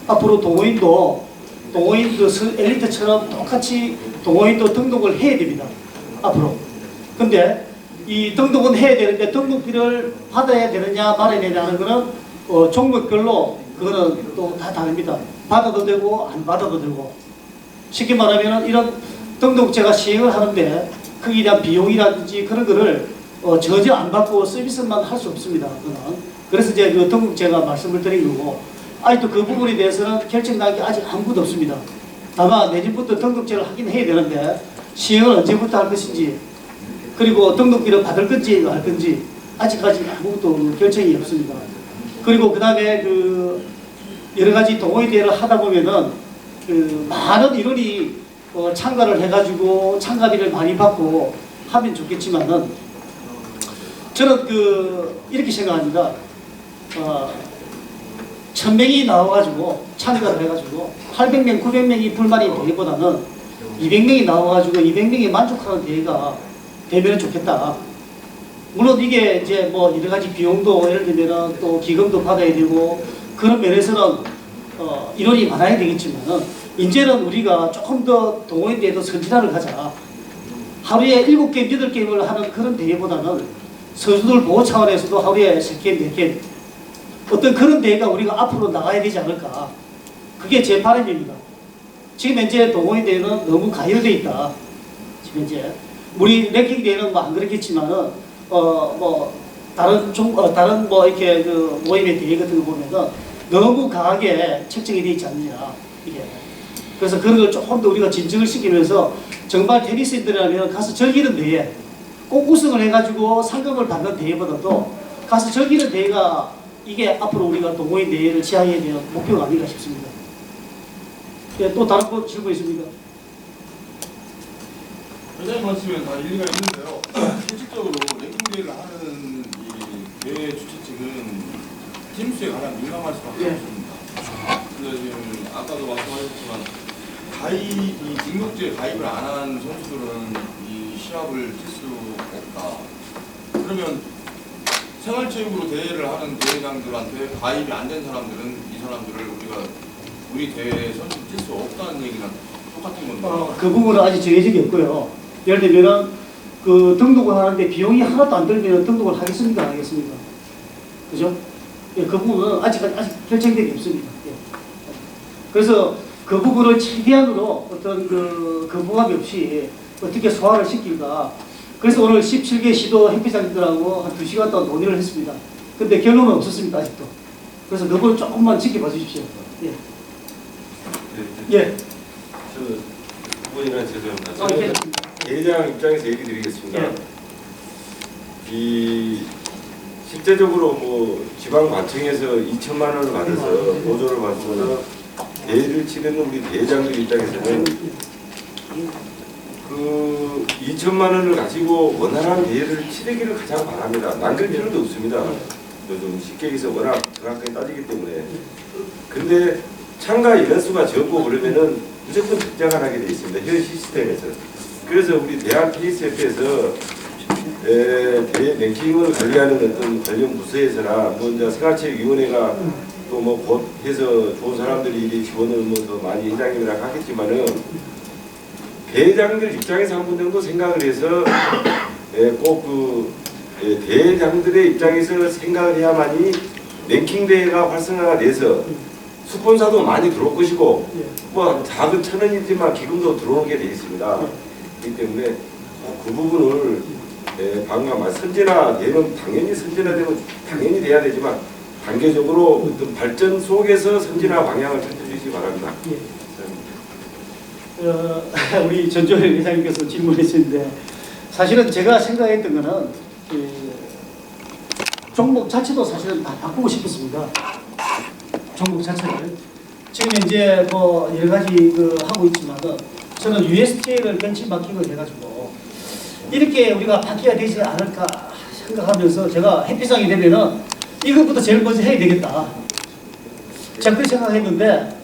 앞으로 동호인도 엘리트처럼 똑같이 동호인도 등록을 해야 됩니다. 앞으로. 근데 이 등록은 해야 되는데 등록비를 받아야 되느냐 말아야 되느냐 하는 거는 종목별로 그거는 또 다 다릅니다. 받아도 되고 안 받아도 되고. 쉽게 말하면 이런 등록제가 시행을 하는데 거기에 대한 비용이라든지 그런 거를 전혀 안 받고 서비스만 할 수 없습니다. 그거는. 그래서 이제 그 등록제가 말씀을 드린 거고 아직도 그 부분에 대해서는 결정난 게 아직 아무것도 없습니다. 다만 내년부터 등록제를 하긴 해야 되는데 시행을 언제부터 할 것인지 그리고 등록비를 받을 건지 말 건지 아직까지 아무것도 결정이 없습니다. 그리고 그 다음에 그 여러 가지 동호회 대회를 하다 보면은 그 많은 인원이 참가를 해가지고 참가비를 많이 받고 하면 좋겠지만은 저는 이렇게 생각합니다. 1000명이 나와가지고 참가를 해가지고 800명, 900명이 불만이 되기보다는 200명이 나와가지고 200명이 만족하는 대회가 되면 좋겠다. 물론 이게 이제 뭐 여러 가지 비용도 예를 들면은 또 기금도 받아야 되고 그런 면에서는 인원이 많아야 되겠지만은 이제는 우리가 조금 더 동호회 대회도 선진화를 하자. 하루에 7게임, 8게임을 하는 그런 대회보다는 선수들 보호 차원에서도 하루에 3게임, 4게임 어떤 그런 대회가 우리가 앞으로 나가야 되지 않을까. 그게 제 바람입니다. 지금 현재 동호회 대회는 너무 가열되어 있다. 지금 현재 우리 랭킹 대회는 뭐 안 그렇겠지만은 뭐 다른 뭐 이렇게 그 모임의 대회 같은 거 보면은 너무 강하게 책정이 되어 있지 않느냐 이게. 그래서 그런 걸 조금 더 우리가 진정을 시키면서 정말 테니스인들이라면 가서 즐기는 대회, 꼭 우승을 해가지고 상금을 받는 대회보다도 가서 즐기는 대회가 이게 앞으로 우리가 동호회 대회를 지향해야 되는 목표가 아닌가 싶습니다. 예, 또 다른 거 질문 있습니까? 회장님 말씀에 다 일리가 있는데요. 실질적으로 랭킹 대회를 하는 이 대회 주최 측은 팀수에 가장 민감할 수밖에 없습니다. 그래서 지금 아까도 말씀하셨지만 이 등록제에 가입을 안 한 선수들은 이 시합을 뛸 수 없다. 그러면 생활체육으로 대회를 하는 대회장들한테 가입이 안 된 사람들은 이 사람들을 우리 대회에 선수 뛸 수 없다는 얘기랑 똑같은 건데. 그 부분은 아직 정해진 게 없고요. 예를 들면은 그 등록을 하는데 비용이 하나도 안 들면 등록을 하겠습니까? 안 하겠습니까? 그죠? 예, 그 부분은 아직 결정된 게 없습니다. 예. 그래서 그 부분을 최대한으로 어떤 거부감이 없이 어떻게 소화를 시킬까. 그래서 오늘 17개 시도 행피장들하고 한 2시간 동안 논의를 했습니다. 근데 결론은 없었습니다, 아직도. 그래서 그 부분 조금만 지켜봐 주십시오. 예. 예. 저 부분이란 죄송합니다. 대회장 입장에서 얘기 드리겠습니다. 예. 실제적으로 뭐 지방관청에서 2천만 원을 받아서 보조를 받아서 대회를 치르는 우리 대회장들 입장에서는 그 2천만 원을 가지고 원활한 대회를 치르기를 가장 바랍니다. 남길 필요도 없습니다. 요즘 쉽게 해서 워낙 정확하게 따지기 때문에. 근데 참가 인원수가 적고 그러면은 무조건 적장을 하게 돼 있습니다. 현 시스템에서. 그래서 우리 대한 테니스협회에서 대회 랭킹을 관리하는 어떤 관련 부서에서나 뭐 이제 생활체육위원회가 또 뭐 곧 해서 좋은 사람들이 지원을 뭐 더 많이 회장님이랑 하겠지만은 대회장들 입장에서 한 번 정도 생각을 해서 꼭 대회장들의 입장에서 생각을 해야만이 랭킹 대회가 활성화가 돼서 스폰서도 많이 들어올 것이고 뭐 작은 1,000원이지만 기금도 들어오게 되어 있습니다. 그렇기 때문에 그 부분을 방금 말 선진화되면 당연히 선진화되면 당연히 돼야 되지만 단계적으로 어떤 발전 속에서 선진화 방향을 찾아주시기 바랍니다. 우리 전조현 회장님께서 질문했는데 사실은 제가 생각했던 거는 종목 자체도 사실은 다 바꾸고 싶었습니다. 종목 자체를 지금 이제 뭐 여러 가지 하고 있지만은 저는 USTA를 벤치마킹을 해가지고 이렇게 우리가 바뀌어야 되지 않을까 생각하면서 제가 햇빛상이 되면은 이것부터 제일 먼저 해야 되겠다. 제가 그렇게 생각했는데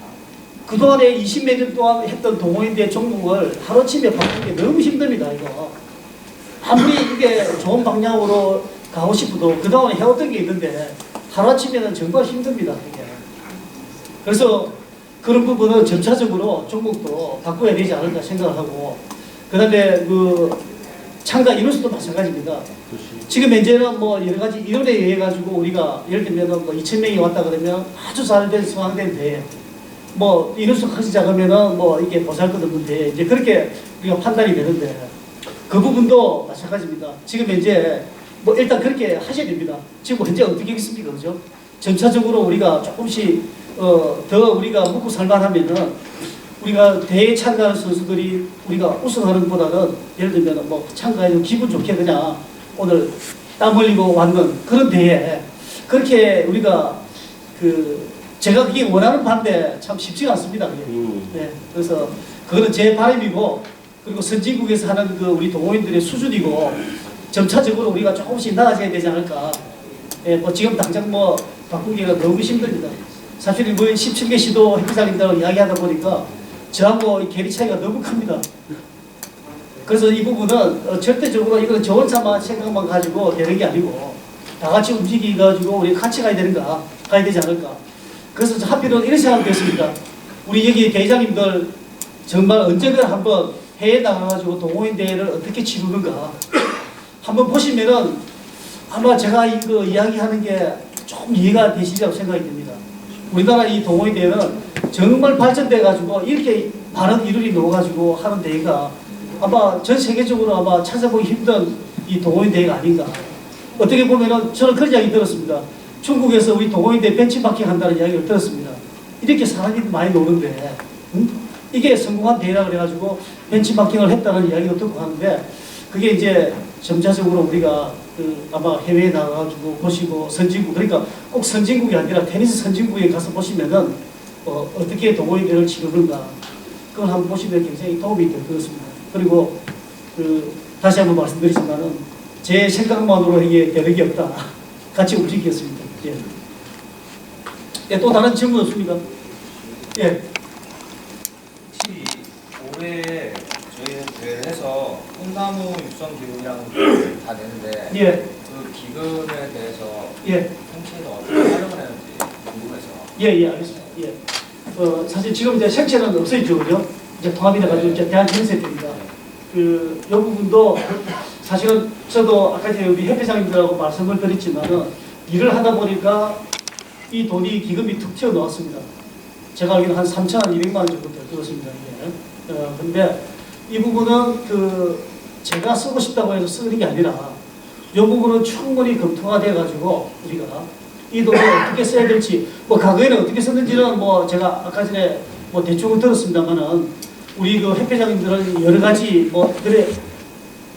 그동안에 20몇 년 동안 했던 동호인대 종목을 하루아침에 바꾸는 게 너무 힘듭니다. 이거 아무리 이게 좋은 방향으로 가고 싶어도 그동안에 해왔던 게 있는데 하루아침에는 정말 힘듭니다. 이게. 그래서 그런 부분은 점차적으로 종목도 바꿔야 되지 않을까 생각을 하고 그 다음에 참가 인원수도 마찬가지입니다. 지금 현재는 뭐 여러 가지 인원에 의해 가지고 우리가 예를 들면 뭐 2,000명이 왔다 그러면 아주 잘된 성황된 대회 뭐 인원수 크지 작으면은 뭐 이게 보잘것없는 대회 이제 그렇게 우리가 판단이 되는데 그 부분도 마찬가지입니다. 지금 현재 뭐 일단 그렇게 하셔야 됩니다. 지금 현재 어떻게 있습니까, 그죠? 점차적으로 우리가 조금씩 더 우리가 먹고 살만하면은 우리가 대회 참가하는 선수들이 우리가 우승하는 것보다는 예를 들면 뭐 참가해서 기분 좋게 그냥 오늘 땀 흘리고 왔는 그런 대회 그렇게 우리가 제가 그게 원하는 반대 참 쉽지가 않습니다. 그게. 네, 그래서 그 그거는 제 바람이고, 그리고 선진국에서 하는 그 우리 동호인들의 수준이고, 점차적으로 우리가 조금씩 나아져야 되지 않을까. 예, 뭐 지금 당장 뭐 바꾸기가 너무 힘듭니다. 사실 뭐 17개 시도 회장님들 이야기하다 보니까 저하고 이 괴리 차이가 너무 큽니다. 그래서 이 부분은 절대적으로 이거는 저 혼자만 생각만 가지고 되는 게 아니고 다 같이 움직여가지고 우리 같이 가야 되지 않을까. 그래서 하필은 이런 생각이 됐습니다. 우리 여기 대회장님들 정말 언젠가 한번 해외 나가가지고 동호인 대회를 어떻게 치르는가 한번 보시면은 아마 제가 이거 이야기하는 게 조금 이해가 되시리라고 생각이 듭니다. 우리나라 이 동호인 대회는 정말 발전돼가지고 이렇게 많은 일들이 놓아가지고 하는 대회가 아마 전 세계적으로 아마 찾아보기 힘든 이 동호인 대회가 아닌가. 어떻게 보면은 저는 그런 이야기 들었습니다. 중국에서 우리 동호인 대회 벤치마킹 한다는 이야기를 들었습니다. 이렇게 사람이 많이 노는데 이게 성공한 대회라 그래가지고 벤치마킹을 했다는 이야기도 듣고 하는데 그게 이제 점차적으로 우리가 아마 해외에 나가가지고 보시고 선진국, 그러니까 꼭 선진국이 아니라 테니스 선진국에 가서 보시면은 어떻게 동호인 대회를 치르는가 그걸 한번 보시면 굉장히 도움이 될 것 같습니다. 그리고 다시 한번 말씀드리지만은 제 생각만으로 이게 되는 게 없다. 같이 움직이겠습니다. 예. 예, 또 다른 질문 없습니까? 예. 혹시 올해 저희는 대회를 해서 꽃나무 육성 기금이랑 다 내는데 예. 그 기금에 대해서 예. 생체는 어떻게 활용을 하는지 궁금해서. 예, 알겠습니다. 예. 사실 지금 이제 생체는 없어졌죠, 그죠? 이제 통합이 돼가지고 이제 대한체육센터입니다. 이 부분도 사실은 저도 아까 이제 우리 협회장님들하고 말씀을 드렸지만은 일을 하다 보니까 이 돈이 기금이 툭 튀어나왔습니다. 제가 알기로는 한 3,200만 원 정도 들었습니다. 근데 이 부분은 제가 쓰고 싶다고 해서 쓰는 게 아니라 이 부분은 충분히 검토가 돼가지고 우리가 이 돈을 어떻게 써야 될지 뭐 과거에는 어떻게 썼는지는 뭐 제가 아까 전에 뭐 대충은 들었습니다만은 우리 그 협회장님들은 여러 가지 뭐 그래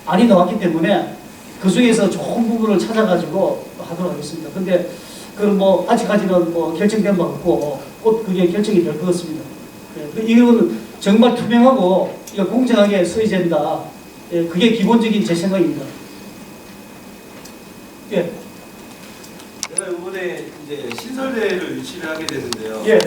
안이 나왔기 때문에 그 중에서 좋은 부분을 찾아가지고 하도록 하겠습니다. 근데 그건 뭐 아직까지는 뭐 결정된 바 없고 곧 그게 결정이 될 것 같습니다. 예, 이건 정말 투명하고 이거 공정하게 써야 된다. 예, 그게 기본적인 제 생각입니다. 예. 제가 이번에 이제 신설 대회를 유치를 하게 됐는데요. 예.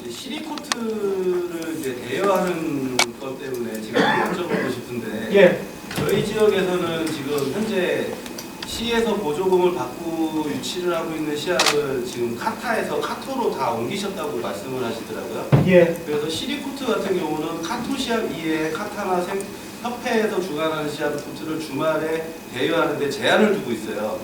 이제 시리코트를 이제 대여하는 것 때문에 지금 여쭤보고 싶은데 예. 저희 지역에서는 지금 현재 시에서 보조금을 받고 유치를 하고 있는 시합을 지금 카타에서 카토로 다 옮기셨다고 말씀을 하시더라고요. 예. 그래서 시리코트 같은 경우는 카토 시합 이외에 카타나 협회에서 주관하는 시합 코트를 주말에 대여하는데 제한을 두고 있어요.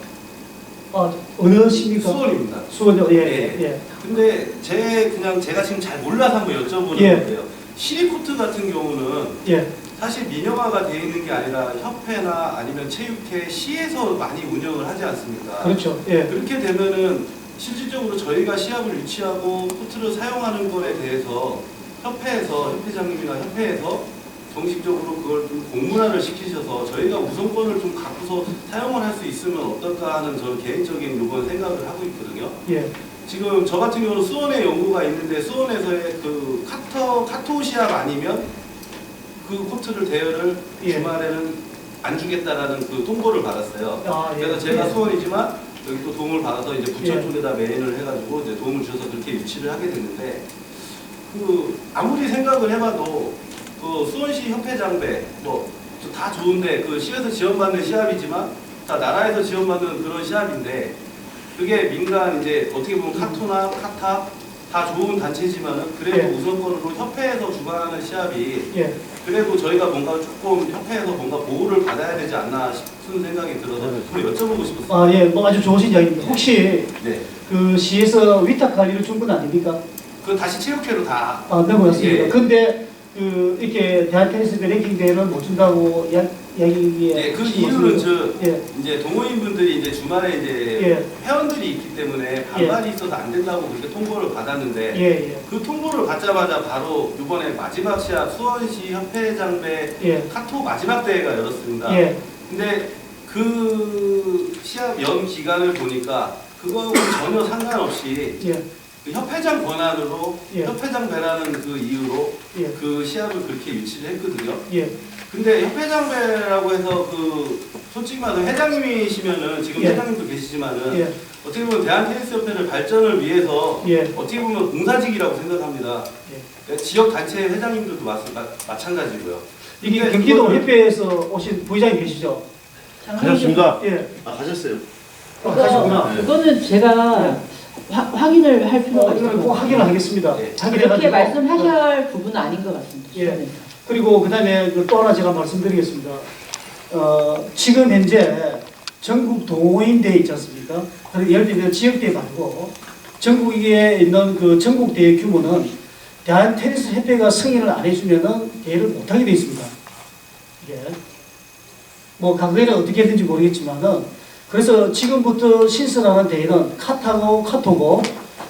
어느 시입니까? 수원입니다. 수원요. 예. 예. 예. 근데 제가 지금 잘 몰라서 한번 여쭤보는 예. 건데요. 시리코트 같은 경우는 예. 사실 민영화가 되어 있는 게 아니라 협회나 아니면 체육회, 시에서 많이 운영을 하지 않습니까? 그렇죠. 예. 그렇게 되면은 실질적으로 저희가 시합을 유치하고 코트를 사용하는 거에 대해서 협회장님이나 협회에서 정식적으로 그걸 좀 공문화를 시키셔서 저희가 우선권을 좀 갖고서 사용을 할 수 있으면 어떨까 하는 저는 개인적인 요번 생각을 하고 있거든요. 예. 지금 저 같은 경우는 수원에 연구가 있는데 수원에서의 그 카토 시합 아니면 그 코트를 대여를 예. 주말에는 안 주겠다라는 그 통보를 받았어요. 예. 그래서 제가 예. 수원이지만 여기 또 도움을 받아서 이제 부천 예. 쪽에다 메인을 해가지고 이제 도움을 주셔서 그렇게 유치를 하게 됐는데 아무리 생각을 해봐도 그 수원시 협회장배 뭐 다 좋은데 그 시에서 지원받는 시합이지만 다 나라에서 지원받는 그런 시합인데 그게 민간 이제 어떻게 보면 카토나 카타 다 좋은 단체지만은 그래도 예. 우선권으로 협회에서 주관하는 시합이 예. 그래도 저희가 뭔가 조금 협회에서 뭔가 보호를 받아야 되지 않나 싶은 생각이 들어서 좀 여쭤보고 싶었어요. 예. 뭐 아주 좋으신 이야기입니다. 혹시 네. 그 시에서 위탁 관리를 준 건 아닙니까? 그 다시 체육회로 다. 넘어갔습니다. 예. 근데 이렇게 대한 테니스 랭킹 대회는 못 준다고 이야기에. 네, 그 이유는 예. 이제 동호인분들이 이제 주말에 이제 예. 회원들이 있기 때문에 반발이 있어서 안 된다고 그렇게 통보를 받았는데 예. 그 통보를 받자마자 바로 이번에 마지막 시합 수원시 협회장배 예. 카토 마지막 대회가 열었습니다. 예. 근데 그 시합 연 기간을 보니까 그거하고 전혀 상관없이 예. 그 협회장 권한으로 예. 협회장 배라는 그 이유로 예. 그 시합을 그렇게 유치를 했거든요. 예. 근데 협회장 배라고 해서 그 솔직히 말하면 회장님이시면은 지금 예. 회장님도 계시지만은 예. 어떻게 보면 대한테니스협회를 발전을 위해서 예. 어떻게 보면 공사직이라고 생각합니다. 지역 단체 회장님들도 마찬가지고요. 이게 경기도 협회에서 오신 부회장이 계시죠? 가셨습니다. 예. 가셨어요. 가셨구나. 그거는 제가 확인을 할 필요가 이걸 있어요. 꼭 확인을 하겠습니다. 예. 그렇게 말씀하셔야 할 부분은 아닌 것 같습니다. 예. 그리고 그다음에 또 하나 제가 말씀드리겠습니다. 지금 현재 전국 동호인대회 있지 않습니까? 그리고 예를 들면 지역대회 말고 전국에 있는 그 전국대회 규모는 대한테니스협회가 승인을 안 해주면은 대회를 못하게 돼 있습니다. 이게 뭐 과거에는 어떻게 했는지 모르겠지만은 그래서 지금부터 신설하는 대회는 카토고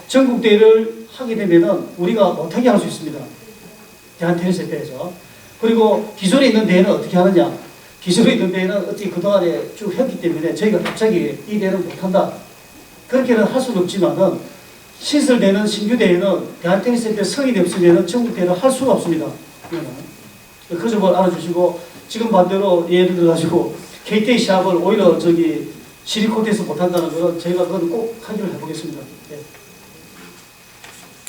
전국대회를 하게 되면은 우리가 못하게 할 수 있습니다. 대한테니스협회에서. 그리고 기존에 있는 대회는 어떻게 하느냐? 기존에 있는 대회는 어떻게 그동안에 쭉 했기 때문에 저희가 갑자기 이 대회를 못한다. 그렇게는 할 수는 없지만은 신설되는 신규 대회는 대한테니스협회 승인이 없으면 전국대회를 할 수가 없습니다. 그 점을 알아주시고 지금 반대로 예를 들어가지고 KT 시합을 오히려 시리코트에서 못한다는 것은 저희가 그건 꼭 확인을 해보겠습니다.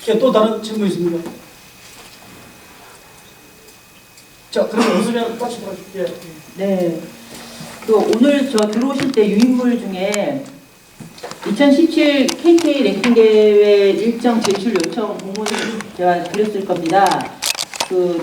예. 또 다른 질문 있습니까? 자, 그럼 웃으면 같이 들어줄게요. 네. 또 오늘 저 들어오실 때 유인물 중에 2017 KK 랭킹 대회 일정 제출 요청 공문을 제가 드렸을 겁니다. 그